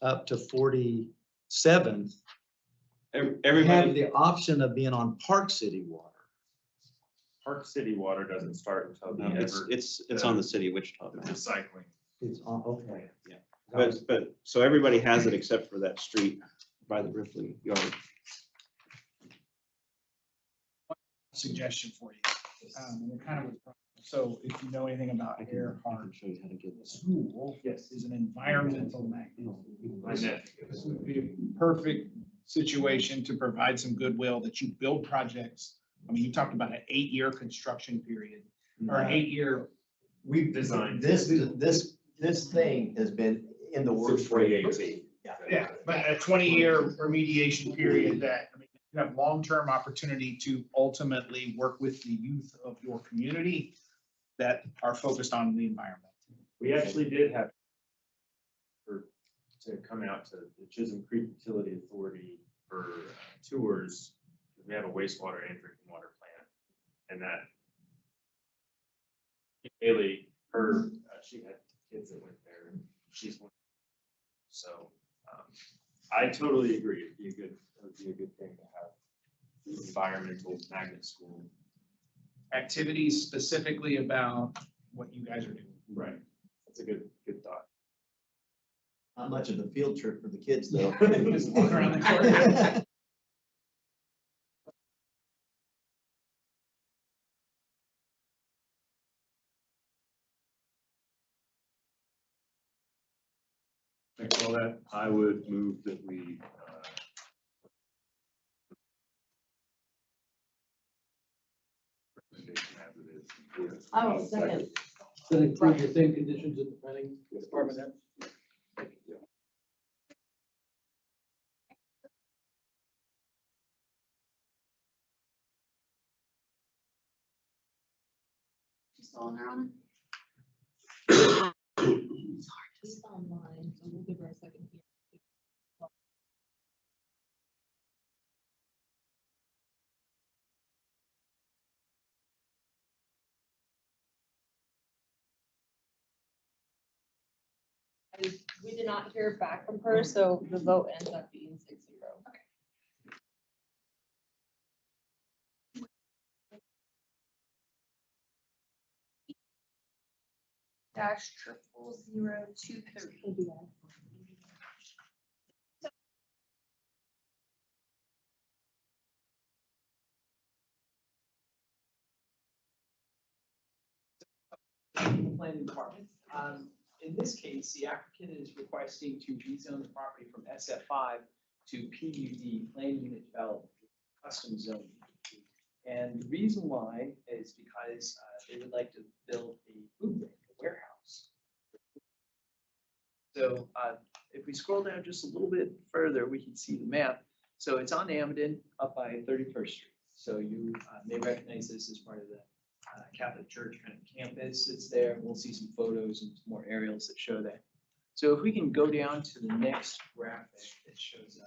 up to 47th, they have Everybody, the option of being on Park City water. Park City water doesn't start until the it's on the city of Wichita. the recycling. It's on, okay. Yeah. But, so everybody has it except for that street by the Ripley yard. Suggestion for you. And it kind of was- So if you know anything about Earhart, Show you how to get this. school is an environmental magnet. My nephew. This would be a perfect situation to provide some goodwill that you build projects. I mean, you talked about an 8-year construction period or an 8-year. We've Designed. This thing has been in the works for 2018. Yeah, but a 20-year remediation period that, I mean, you have long-term opportunity to ultimately work with the youth of your community that are focused on the environment. We actually did have to come out to the Chisholm Creek Utility Authority for tours. We have a wastewater and drinking water plant. And that Haley, she had kids that went there and she's one. So I totally agree. It would be a good thing to have environmental magnet school. Activities specifically about what you guys are doing. Right. That's a good thought. Not much of a field trip for the kids, though. Just walk around the courtyard. Thanks for all that. I would move that we as it is. I will second. That include the same conditions in the planning department have? You still on there, Anna? She's online, so we'll give her a second here. We did not hear back from her, so the vote ends up being 6-0. Dash 00023. The planning department. In this case, the applicant is requesting to rezone the property from SF5 to PUD, Plan Unit Development, Custom Zoning. And the reason why is because they would like to build a food bank, a warehouse. So if we scroll down just a little bit further, we can see the map. So it's on Amden up by 31st Street. So you may recognize this as part of the Catholic Church kind of campus that's there. We'll see some photos and some more aerials that show that. So if we can go down to the next graphic that shows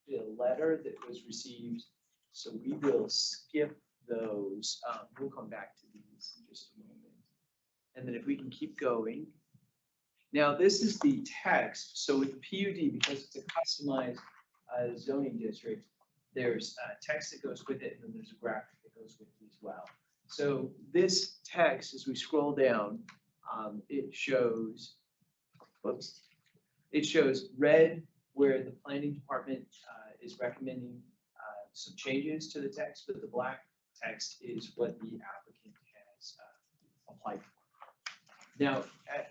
the letter that was received. So we will skip those. We'll come back to these in just a moment. And then if we can keep going. Now this is the text. So with the PUD, because it's a customized zoning district, there's text that goes with it, and then there's a graphic that goes with it as well. So this text, as we scroll down, it shows, whoops, it shows red where the planning department is recommending some changes to the text, but the black text is what the applicant has applied for. Now,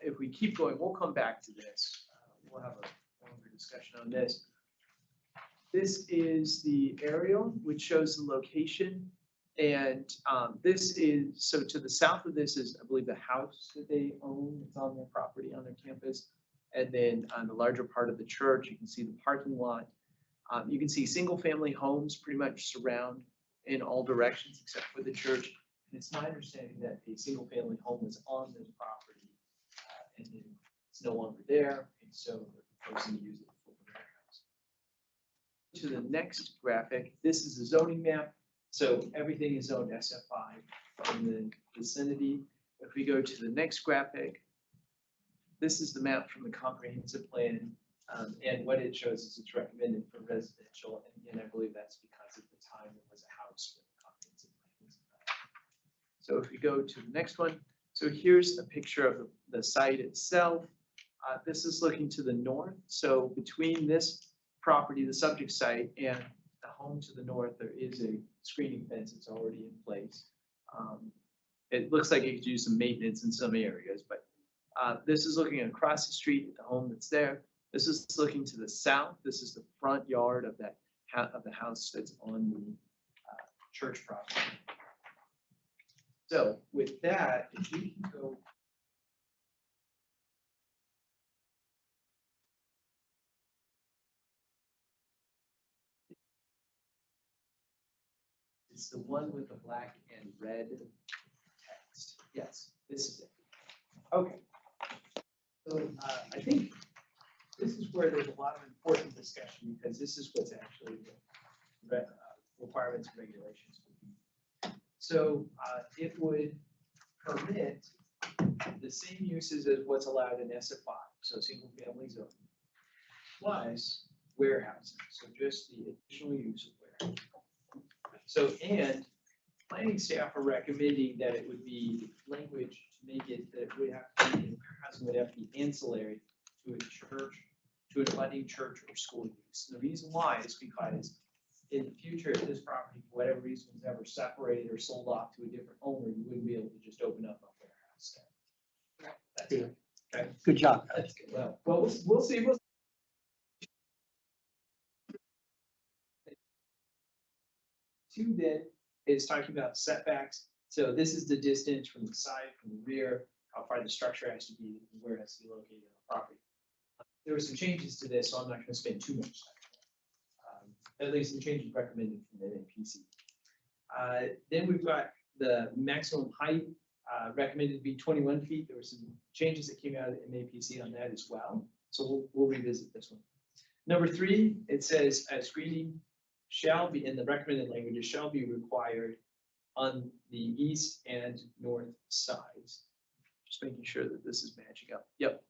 if we keep going, we'll come back to this. We'll have a longer discussion on this. This is the aerial, which shows the location. And this is, so to the south of this is, I believe, the house that they own. It's on their property, on their campus. And then on the larger part of the church, you can see the parking lot. You can see single-family homes pretty much surround in all directions except for the church. And it's my understanding that a single-family home is on this property and then it's no longer there. And so they're proposing to use it for the warehouse. To the next graphic, this is a zoning map. So everything is zoned SF5 in the vicinity. If we go to the next graphic, this is the map from the comprehensive plan. And what it shows is it's recommended for residential. And I believe that's because at the time it was a house with the comprehensive plan. So if we go to the next one, so here's a picture of the site itself. This is looking to the north. So between this property, the subject site, and the home to the north, there is a screening fence that's already in place. It looks like it could use some maintenance in some areas, but this is looking across the street at the home that's there. This is looking to the south. This is the front yard of that of the house that's on the church property. So with that, if we can go. It's the one with the black and red text. Yes, this is it. Okay. So I think this is where there's a lot of important discussion because this is what's actually the requirements and regulations would be. So it would permit the same uses as what's allowed in SF5, so single family zoning, plus warehousing, so just the additional use of warehousing. So, and planning staff are recommending that it would be language to make it that it would have to be, warehousing would have to be ancillary to a church, to an abutting church or school use. And the reason why is because in the future, if this property, for whatever reason, was ever separated or sold off to a different owner, you wouldn't be able to just open up a warehouse there. That's it. Okay. Good job. That's good. Well, we'll see. Two then is talking about setbacks. So this is the distance from the side, from the rear, how far the structure has to be, where it has to be located on the property. There were some changes to this, so I'm not going to spend too much time. At least some changes recommended from the NPC. Then we've got the maximum height recommended to be 21 feet. There were some changes that came out of the MAPC on that as well. So we'll revisit this one. Number 3, it says screening shall be, in the recommended languages, shall be required on the east and north sides. Just making sure that this is matching up. Yep.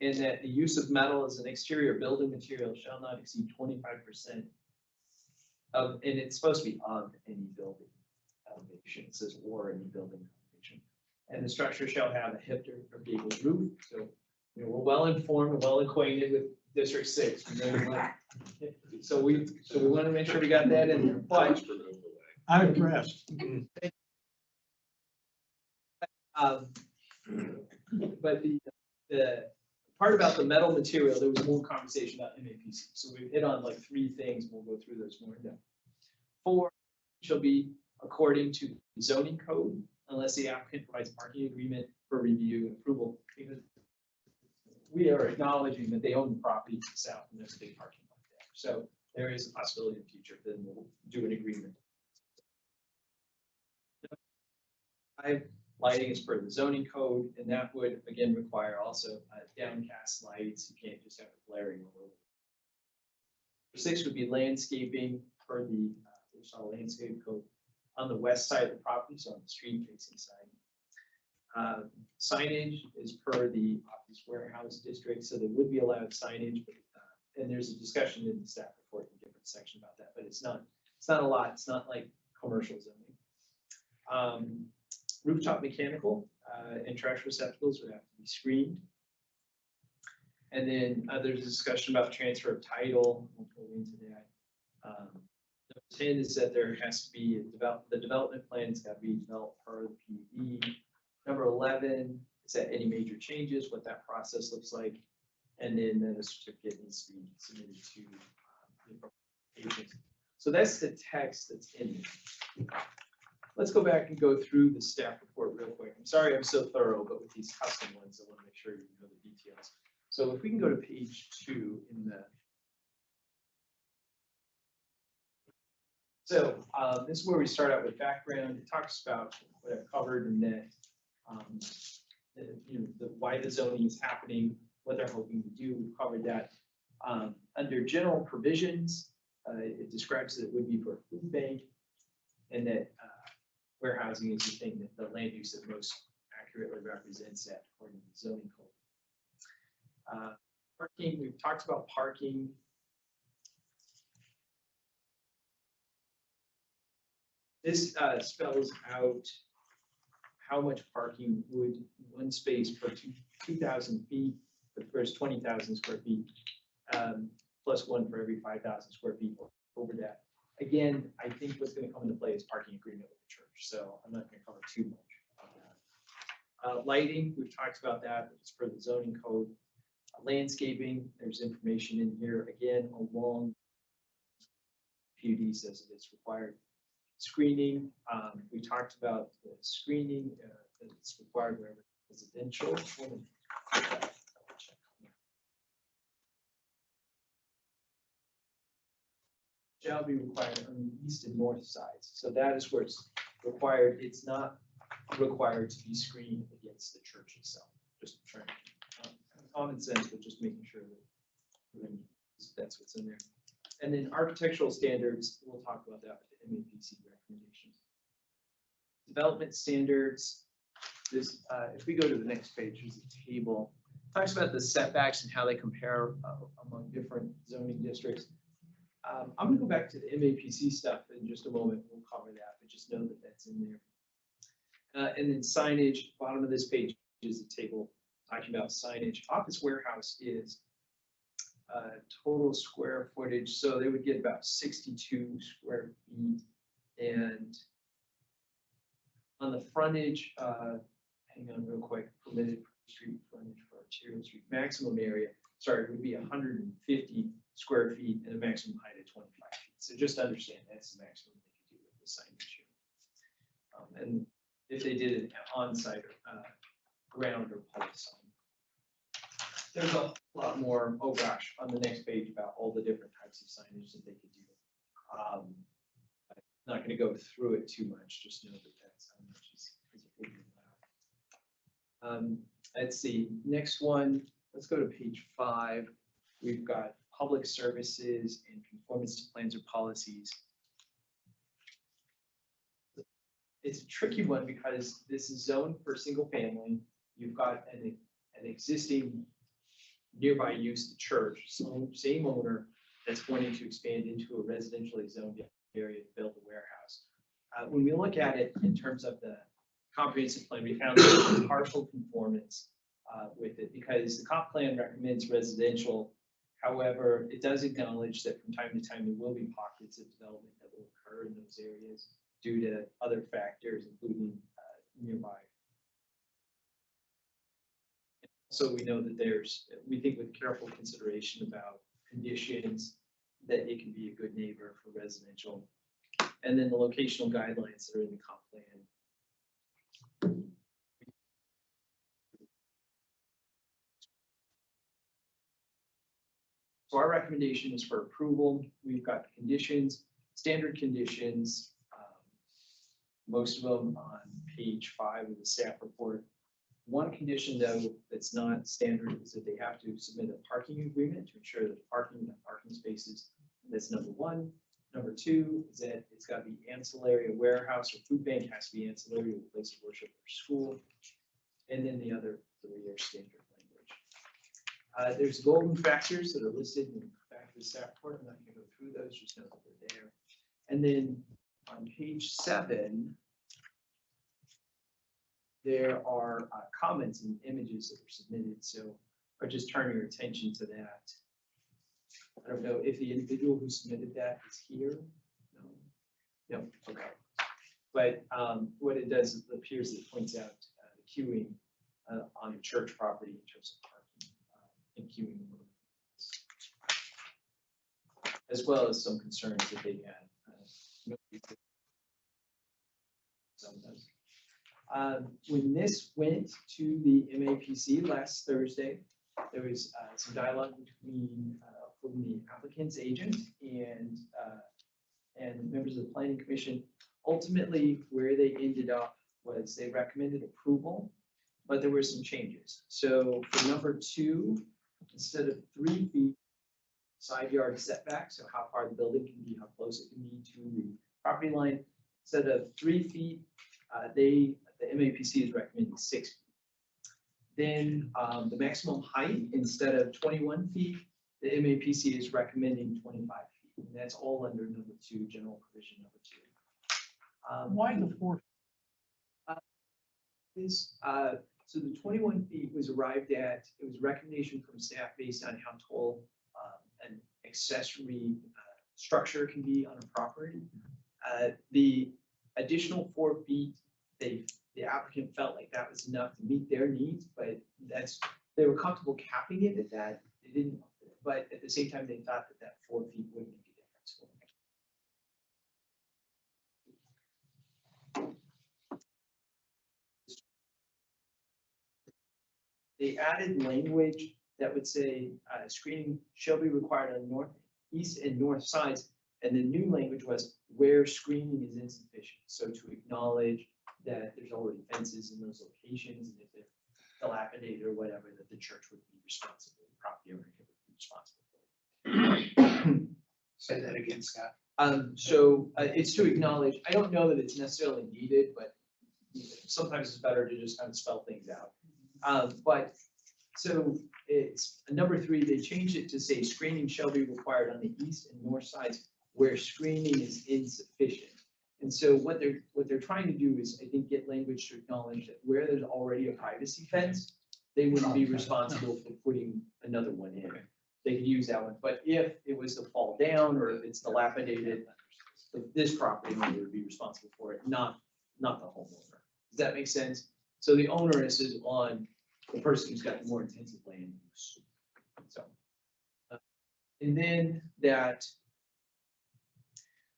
And that the use of metal as an exterior building material shall not exceed 25% of, and it's supposed to be of any building elevation. It says or any building elevation. And the structure shall have a hipped or gabled roof. So, you know, we're well informed and well acquainted with District 6. So we want to make sure we got that in there. But I'm impressed. But the part about the metal material, there was more conversation about MAPC. So we've hit on like 3 things. We'll go through those more in depth. 4 shall be according to zoning code unless the applicant provides parking agreement for review and approval. Because we are acknowledging that they own the property to the south and there's a big parking lot there. So there is a possibility in the future that we'll do an agreement. Lighting is per the zoning code, and that would again require also downcast lights. You can't just have it blaring all over. 6 would be landscaping per the landscape code on the west side of the property, so on the street facing side. Signage is per the office warehouse district, so there would be allowed signage, but, and there's a discussion in the staff report in a different section about that, but it's not a lot. It's not like commercial zoning. Rooftop mechanical and trash receptacles would have to be screened. And then there's a discussion about transfer of title. We'll go into that. Number 10 is that there has to be the development plan's got to be developed per the PUD. Number 11 is that any major changes, what that process looks like. And then a certificate needs to be submitted to the agent. So that's the text that's in there. Let's go back and go through the staff report real quick. I'm sorry I'm so thorough, but with these custom ones, I want to make sure you know the details. So if we can go to page 2 in the. So this is where we start out with background. It talks about what I've covered and that, you know, why the zoning is happening, what they're hoping to do. We've covered that. Under general provisions, it describes that it would be for a food bank and that warehousing is the thing that the land use that most accurately represents that according to the zoning code. Parking, we've talked about parking. This spells out how much parking would one space per 2,000 feet, for the first 20,000 square feet, plus 1 for every 5,000 square feet over that. Again, I think what's going to come into play is parking agreement with the church, so I'm not going to cover too much on that. Lighting, we've talked about that, it's for the zoning code. Landscaping, there's information in here, again, along PUD says that it's required. Screening, we talked about the screening, that it's required wherever residential. Shall be required on the east and north sides. So that is where it's required. It's not required to be screened against the church itself. Just trying common sense, but just making sure that that's what's in there. And then architectural standards, we'll talk about that with the MAPC recommendations. Development standards. This, if we go to the next page, there's a table. Talks about the setbacks and how they compare among different zoning districts. I'm gonna go back to the MAPC stuff in just a moment. We'll cover that, but just know that that's in there. And then signage, bottom of this page is a table talking about signage. Office warehouse is total square footage. So they would get about 62 square feet. And on the frontage, hang on real quick, permitted street frontage for arterial street, maximum area, sorry, would be 150 square feet and a maximum height of 25 feet. So just understand that's the maximum they could do with the signage here. And if they did it on-site ground or pole sign. There's a lot more, oh gosh, on the next page about all the different types of signage that they could do. I'm not going to go through it too much, just know that that's how much is allowed. Let's see, next one, let's go to page 5. We've got public services and conformance to plans or policies. it's a tricky one because this is zoned for single family. You've got an existing nearby use, the church, same owner that's wanting to expand into a residentially zoned area to build a warehouse. When we look at it in terms of the comprehensive plan, we found partial conformance with it because the comp plan recommends residential. However, it does acknowledge that from time to time, there will be pockets of development that will occur in those areas due to other factors, including nearby. So we know that we think with careful consideration about conditions, that it can be a good neighbor for residential. And then the locational guidelines that are in the comp plan. So our recommendation is for approval. We've got conditions, standard conditions, most of them on page 5 of the staff report. One condition though that's not standard is that they have to submit a parking agreement to ensure that parking spaces. That's number 1. Number 2 is that it's got to be ancillary, a warehouse or food bank has to be ancillary to a place of worship or school. And then the other 3 are standard language. There's golden factors that are listed in the back of the staff report. I'm not going to go through those, just know that they're there. And then on page 7, there are comments and images that were submitted. So I'll just turn your attention to that. I don't know if the individual who submitted that is here. No, okay. But what it does is it appears that it points out the queuing on the church property in terms of parking and queuing, as well as some concerns that they had. Sometimes. When this went to the MAPC last Thursday, there was some dialogue between from the applicant's agent and members of the planning commission. Ultimately, where they ended up was they recommended approval, but there were some changes. So for number 2, instead of 3 feet side yard setback, so how far the building can be, how close it can be to the property line, instead of 3 feet, the MAPC is recommending 6 feet. Then the maximum height, instead of 21 feet, the MAPC is recommending 25 feet. And that's all under number 2, general provision number 2. Why the 4? So the 21 feet was arrived at, it was a recommendation from staff based on how tall an accessory structure can be on a property. The additional 4 feet, the applicant felt like that was enough to meet their needs, but they were comfortable capping it at that. They didn't, but at the same time, they thought that 4 feet wouldn't make a difference. They added language that would say screening shall be required on north, east, and north sides. And the new language was where screening is insufficient. So to acknowledge that there's already fences in those locations, and if they're dilapidated or whatever, that the church would be responsible, the property owner would be responsible for it. Say that again, Scott. So it's to acknowledge, I don't know that it's necessarily needed, but sometimes it's better to just kind of spell things out. But so it's number 3, they changed it to say screening shall be required on the east and north sides where screening is insufficient. And so what they're trying to do is, I think, get language to acknowledge that where there's already a privacy fence, they wouldn't be responsible for putting another one in. They could use that one. But if it was to fall down or if it's dilapidated, this property owner would be responsible for it, not the homeowner. Does that make sense? So the onus is on the person who's got the more intensive land use. So, and then that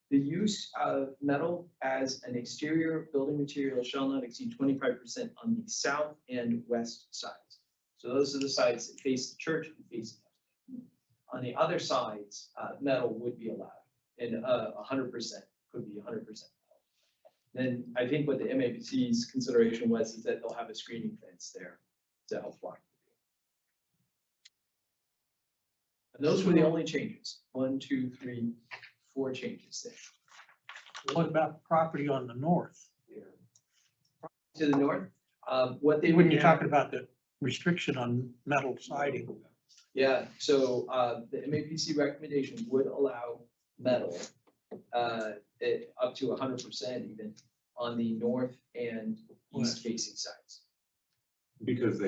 the use of metal as an exterior building material shall not exceed 25% on the south and west sides. So those are the sides that face the church and face the house. On the other sides, metal would be allowed, and 100% could be 100%. Then I think what the MAPC's consideration was is that they'll have a screening fence there to help block. And those were the only changes. 1, 2, 3, 4 changes there. What about the property on the north? to the north. What they When would you're have- talking about the restriction on metal siding, Yeah, so the MAPC recommendation would allow metal up to 100% even on the north and east facing sides. Because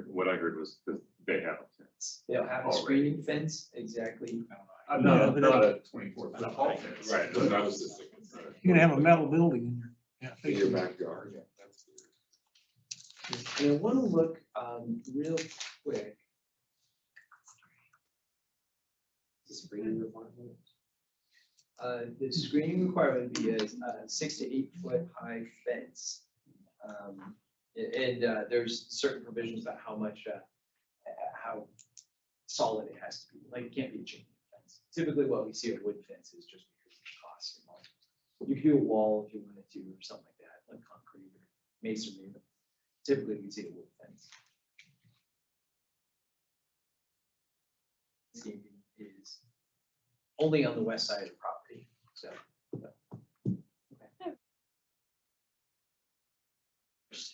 what I heard was that they have a fence. They'll have a Already. screening fence, exactly. Not but a 24-foot tall fence. Right, that was just a concern. you're gonna have a metal building in your, yeah. In your backyard, yeah. And I want to look real quick. The screening requirement. The screening requirement would be a 6 to 8 foot high fence. And there's certain provisions about how much, how solid it has to be, like it can't be a chain link fence. Typically what we see a wood fence is just because of the cost involved. You could do a wall if you wanted to, or something like that, like concrete or masonry, but typically we see a wood fence. Is only on the west side of the property, so. Okay.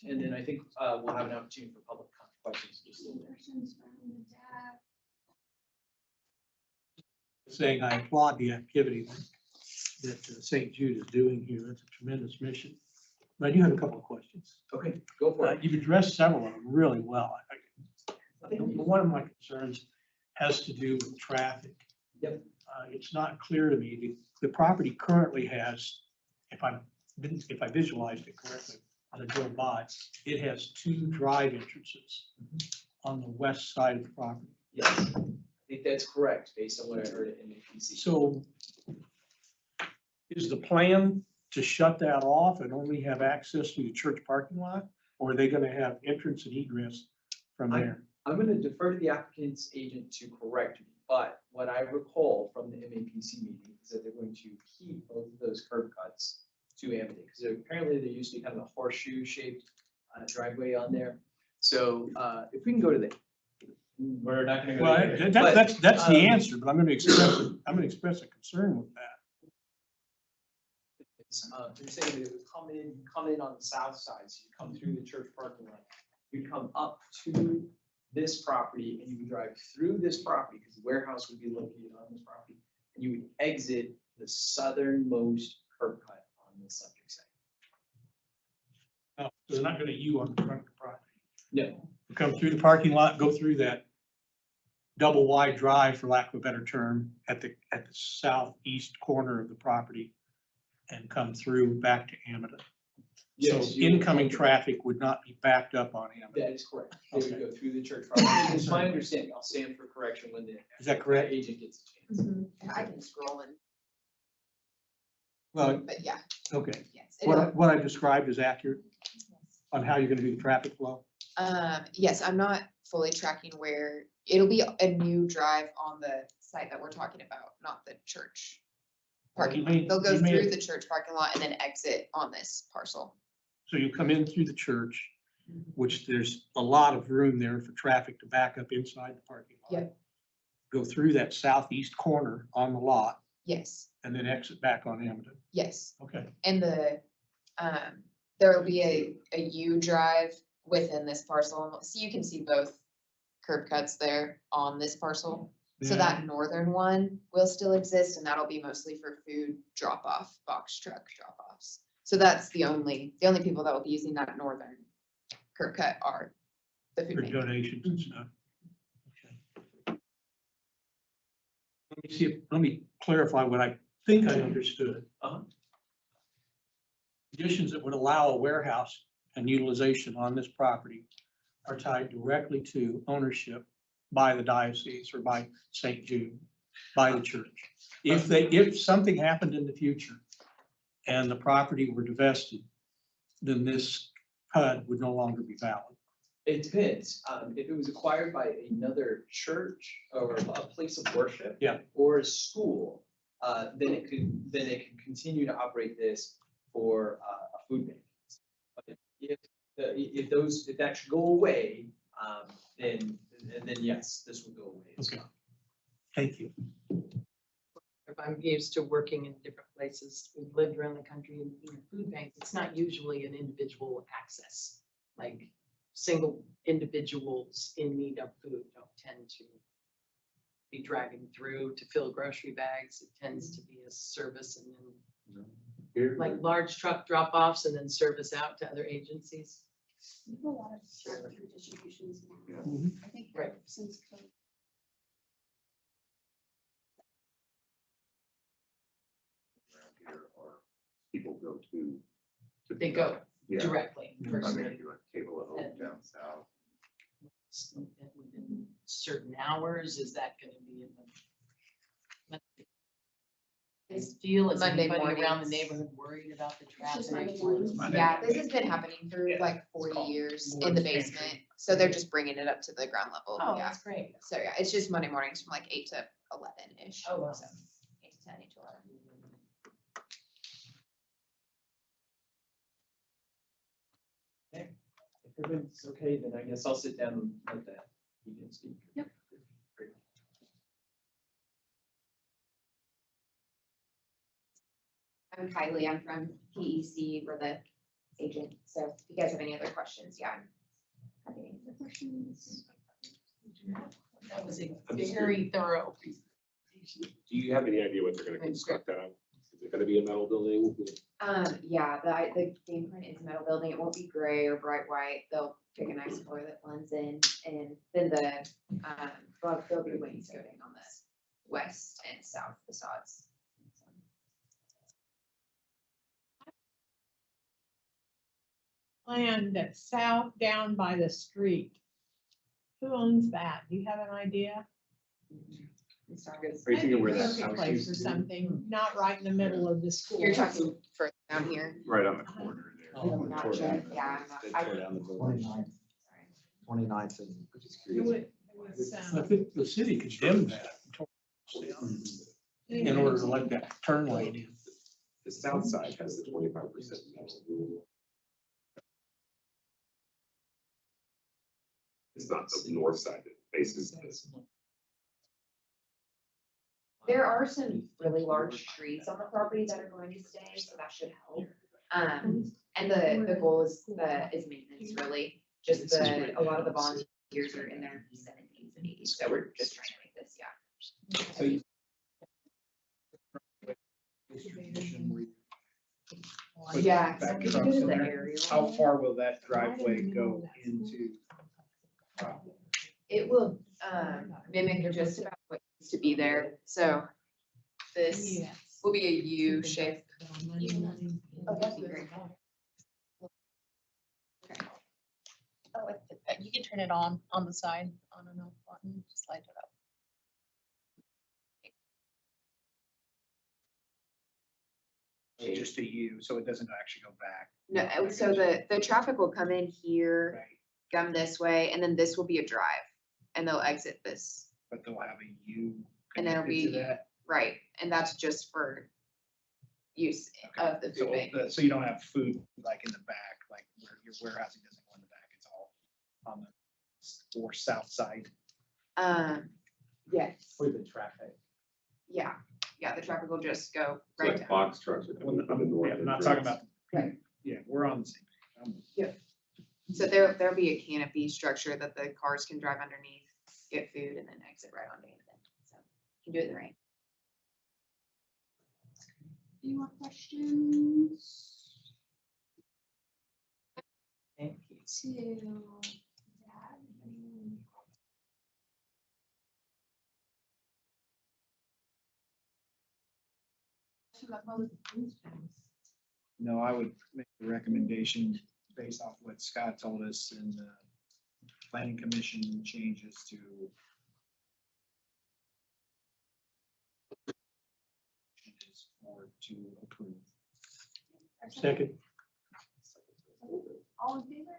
And then I think we'll have an opportunity for public questions. Just in there. Saying I applaud the activity that St. Jude is doing here. That's a tremendous mission. But I do have a couple of questions. Okay, go for it. You've addressed several of them really well. I think one of my concerns has to do with traffic. Yep. It's not clear to me, the property currently has, if I visualized it correctly, on the drove by, it has 2 drive entrances on the west side of the property. Yes, I think that's correct, based on what I heard in the PC. So is the plan to shut that off and only have access to the church parking lot? Or are they gonna have entrance and egress from there? I'm going to defer to the applicant's agent to correct me, but what I recall from the MAPC meeting is that they're going to keep both of those curb cuts to Amity, because apparently there used to be kind of a horseshoe shaped driveway on there. So if we can go to the, we're not going to go. Well, there, that's but, the answer, but I'm gonna express a concern with that. They're saying that it would come in on the south side, so you come through the church parking lot, you come up to this property and you would drive through this property because the warehouse would be located on this property, and you would exit the southernmost curb cut on the subject site. No, so they're not gonna U on the front of the property. No. You come through the parking lot, go through that double wide drive, for lack of a better term, at the southeast corner of the property and come through back to Amity. So Yes, you would incoming come- traffic would not be backed up on Amity. That is correct. They would Okay. go through the church property. It's my understanding. I'll stand for correction when the Is that correct? agent gets a chance. And I can scroll in, Well, but yeah, okay. yes. What I described is accurate on how you're gonna do the traffic flow? Yes, I'm not fully tracking where, it'll be a new drive on the site that we're talking about, not the church parking lot. They'll go through the church parking lot and then exit on this parcel. So you come in through the church, which there's a lot of room there for traffic to back up inside the parking lot. Yep. Go through that southeast corner on the lot Yes, and then exit back on Amity. yes. Okay. And there will be a U drive within this parcel. So you can see both curb cuts there on this parcel. So Yeah. that northern one will still exist, and that'll be mostly for food drop off, box truck drop offs. So that's the only people that will be using that northern curb cut are the food For bank. donations and stuff. Okay. Let me clarify what I think I understood. Conditions that would allow a warehouse and utilization on this property are tied directly to ownership by the diocese or by St. Jude, by the church. If something happened in the future and the property were divested, then this PUD would no longer be valid. It depends. If it was acquired by another church or a place of worship. Yeah. Or a school, then it could continue to operate this for a food bank. But if that should go away, then yes, this would go away. Okay. Thank you. I'm used to working in different places. We've lived around the country and in food banks. It's not usually an individual access. Like single individuals in need of food don't tend to be driving through to fill grocery bags. It tends to be a service and then like large truck drop-offs and then service out to other agencies. We have a lot of drive-through distributions now. I think Right. since COVID. People go to. They go Yeah. directly. I mean, personally. if you like Table at Home down south. Within certain hours, is that gonna be in the? I feel is Monday anybody around the mornings. neighborhood worried about the just traffic? Monday mornings. Yeah, this has been happening for like 40 years in the basement, so they're just bringing it up to the ground level, Oh, yeah. that's great. So yeah, it's just Monday mornings from like 8 to 11-ish. Oh, wow. So 8 to 10, 8 to 11. Okay. If everyone's okay, then I guess I'll sit down and let that you can speak. Yep. Great. I'm Kylie, I'm from PEC, we're the agent, so if you guys have any other questions, yeah. I'm happy to answer questions. That was a very thorough presentation. Do you have any idea what they're gonna construct out of? Is it gonna be a metal building? Yeah, the game plan is a metal building, it won't be gray or bright white, they'll pick a nice color that blends in, and then well, there'll be wainscoting on the west and south facades. Land that's south down by the street. Who owns that? Do you have an idea? Are you thinking where that Maybe a house place used or to be? something, not right in the middle of the school. You're talking further down here? Right on the corner there. Oh, I'm not sure, yeah, They I'm tore not. down the building. 29th and. It was, I think the city condemned that in order to let that turn lane in. The south side has the 25% metal rule. It's not the north side that faces this. There are some really large trees on the property that are going to stay, so that should help. And the goal is maintenance really, just a lot of the volunteers are in their 70s and 80s, so we're just trying to make this, yeah. So you- Yeah, Back so trucks we in do the there. aerial. How far will that driveway go into? It will mimic just about what used to be there, so this will be a U shape. Oh, that'd be great. Oh, you can turn it on the side, on and off button, just light it up. Just a U, so it doesn't actually go back. No, so the traffic will come in here, come this way, and then this will be a drive, and they'll exit this. But they'll have a U. And it'll connected to be, that. right, and that's just for use of the So, food bank. so you don't have food like in the back, like where your warehousing doesn't go in the back, it's all on the or south side. Yes, For the traffic. yeah, the traffic will just go It's right like down. box trucks are coming on the north. Yeah, I'm not talking entrance. about. Right. Yeah, we're on the same. So there'll be a canopy structure that the cars can drive underneath, get food, and then exit right onto it. So you can do it in the rain. Any more questions? Thank you. To No, I would make a recommendation based off what Scott told us and the planning commission changes to is for to approve. Second. All in favor?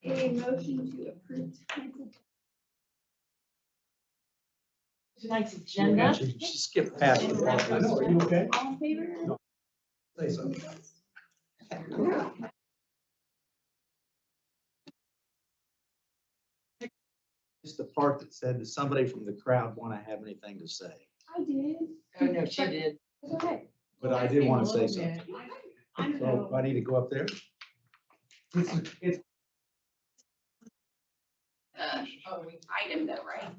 A motion to approve tonight's Tonight's agenda. Skip past it. Are you okay? All in favor? Say something. Just the part that said, does somebody from the crowd want to have anything to say? I did. Oh, no, she did. It's okay. But I did want to say A something. little bit. I don't So know. do I need to go up there? It's Item though, right?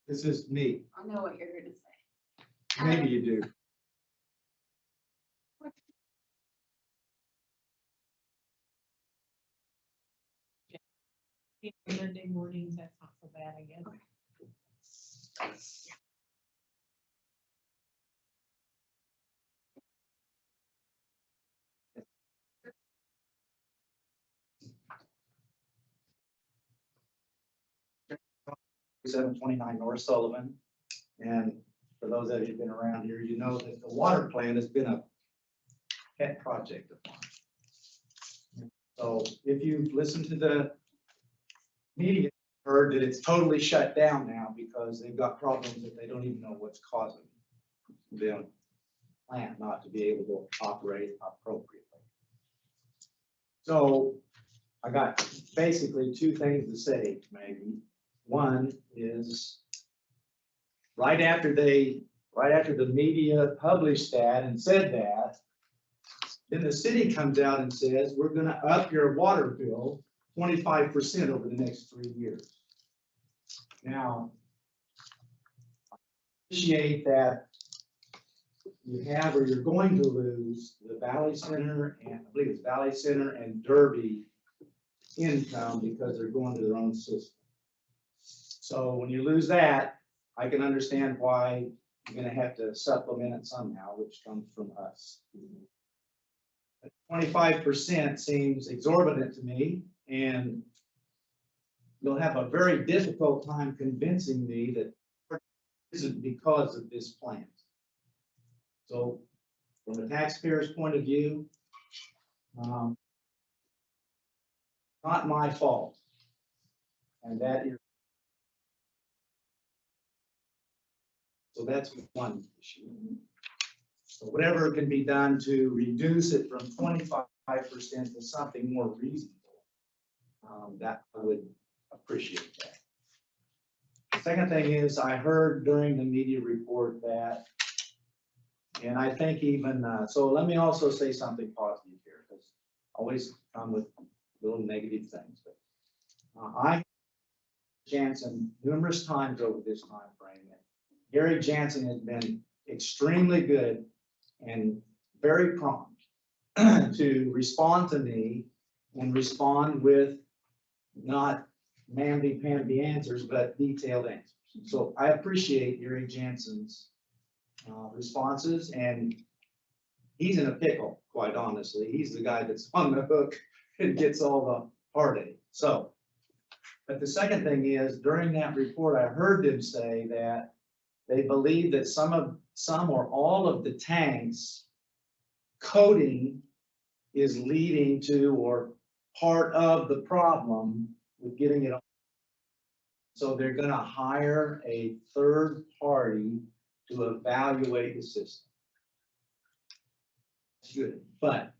This is me. I know what you're gonna say. Maybe you do. Monday mornings, that's not so bad, I guess. Seven twenty-nine North Sullivan. And for those of you who've been around here, you know that the water plant has been a pet project of mine. So if you've listened to the media, you've heard that it's totally shut down now because they've got problems that they don't even know what's causing the plant not to be able to operate appropriately. So I got basically two things to say, Maggie. One is right after the media published that and said that, then the city comes out and says, we're gonna up your water bill 25% over the next 3 years. Now, I appreciate that you have or you're going to lose the Valley Center and I believe it's Valley Center and Derby income because they're going to their own system. So when you lose that, I can understand why you're gonna have to supplement it somehow, which comes from us. 25% seems exorbitant to me, and you'll have a very difficult time convincing me that it isn't because of this plan. So from the taxpayer's point of view, not my fault. And that is, so that's one issue. So whatever can be done to reduce it from 25% to something more reasonable, that I would appreciate that. The second thing is I heard during the media report that, and I think even, so let me also say something positive here, because I always come with little negative things. But I, Jansen, numerous times over this time frame, Gary Jansen has been extremely good and very prompt to respond to me and respond with not mamby-pamby answers, but detailed answers. So I appreciate Gary Jansen's responses, and he's in a pickle, quite honestly. He's the guy that's on the hook and gets all the heartache. So, but the second thing is, during that report, I heard them say that they believe that some or all of the tanks coating is leading to or part of the problem with getting it on. So they're going to hire a third party to evaluate the system. That's good, but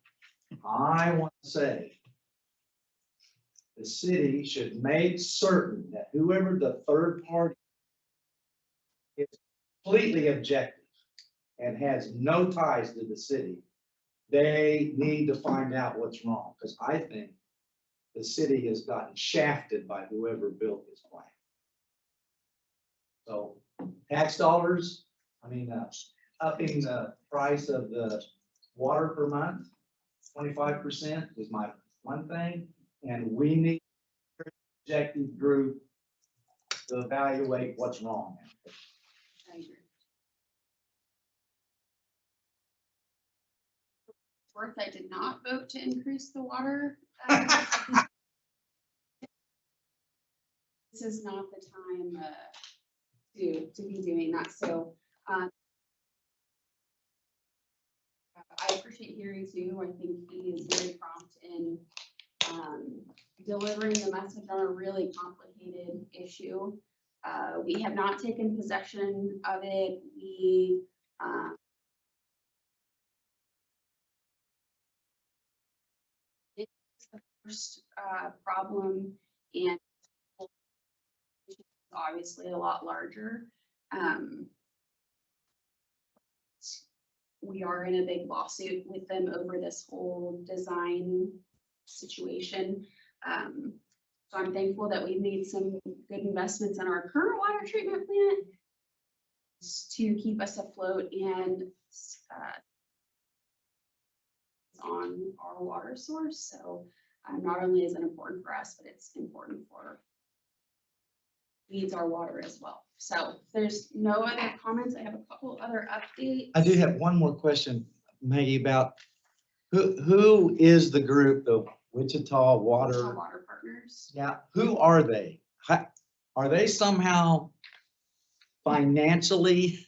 I want to say the city should make certain that whoever the third party is completely objective and has no ties to the city, they need to find out what's wrong, because I think the city has gotten shafted by whoever built this plant. So tax dollars, I mean, upping the price of the water per month, 25% is my one thing, and we need an objective group to evaluate what's wrong. I agree. Fourth, I did not vote to increase the water. This is not the time to be doing that. So I appreciate Gary too. I think he is very prompt in delivering the message on a really complicated issue. We have not taken possession of it. We first problem, and obviously a lot larger. We are in a big lawsuit with them over this whole design situation. So I'm thankful that we've made some good investments in our current water treatment plant to keep us afloat and on our water source. So not only is it important for us, but it's important for needs our water as well. So if there's no other comments, I have a couple other updates. I do have one more question, Maggie, about who is the group, the Wichita Water? Water Partners. Yeah, who are they? Are they somehow financially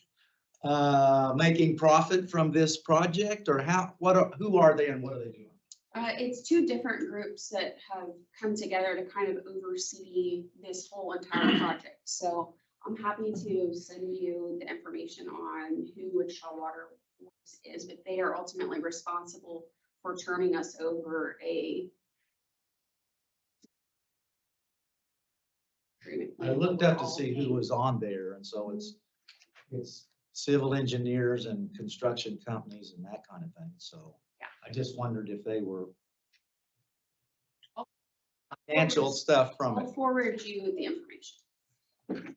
making profit from this project, or who are they and what are they doing? It's two different groups that have come together to kind of oversee this whole entire project. So I'm happy to send you the information on who Wichita Water Works is, but they are ultimately responsible for turning us over a treatment I plant looked up to overall. see who was on there, and so it's civil engineers and construction companies and that kind of thing, so. Yeah. I just wondered if they were financial stuff from it. I'll forward you the information.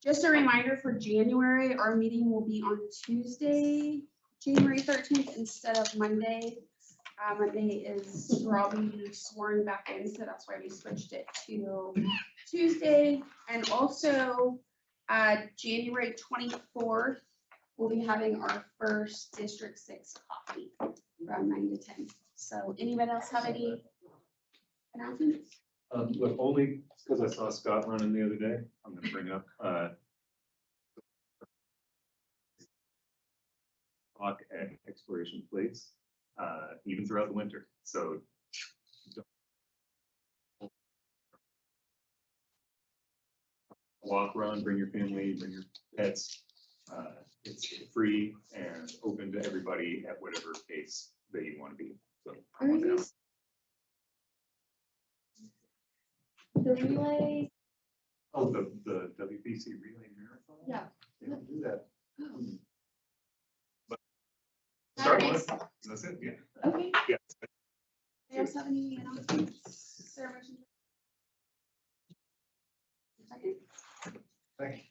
Just a reminder for January, our meeting will be on Tuesday, January 13th instead of Monday. Monday is Robbie sworn back in, so that's why we switched it to Tuesday. And also, January 24th, we'll be having our first District 6 coffee from 9 to 10. So anybody else have any announcements? Look, only because I saw Scott running the other day, I'm gonna bring up, talk at Exploration Place, even throughout the winter, so. Walk around, bring your family, bring your pets. It's free and open to everybody at whatever pace that you want to be, so. come on down. The relay. Oh, the WPC Relay Marathon? Yeah. They don't do that. Oh. But start Saturdays. one, that's it, yeah. Okay. Yeah. Do you guys have any announcements? Sarah, motion? Second. Thank you.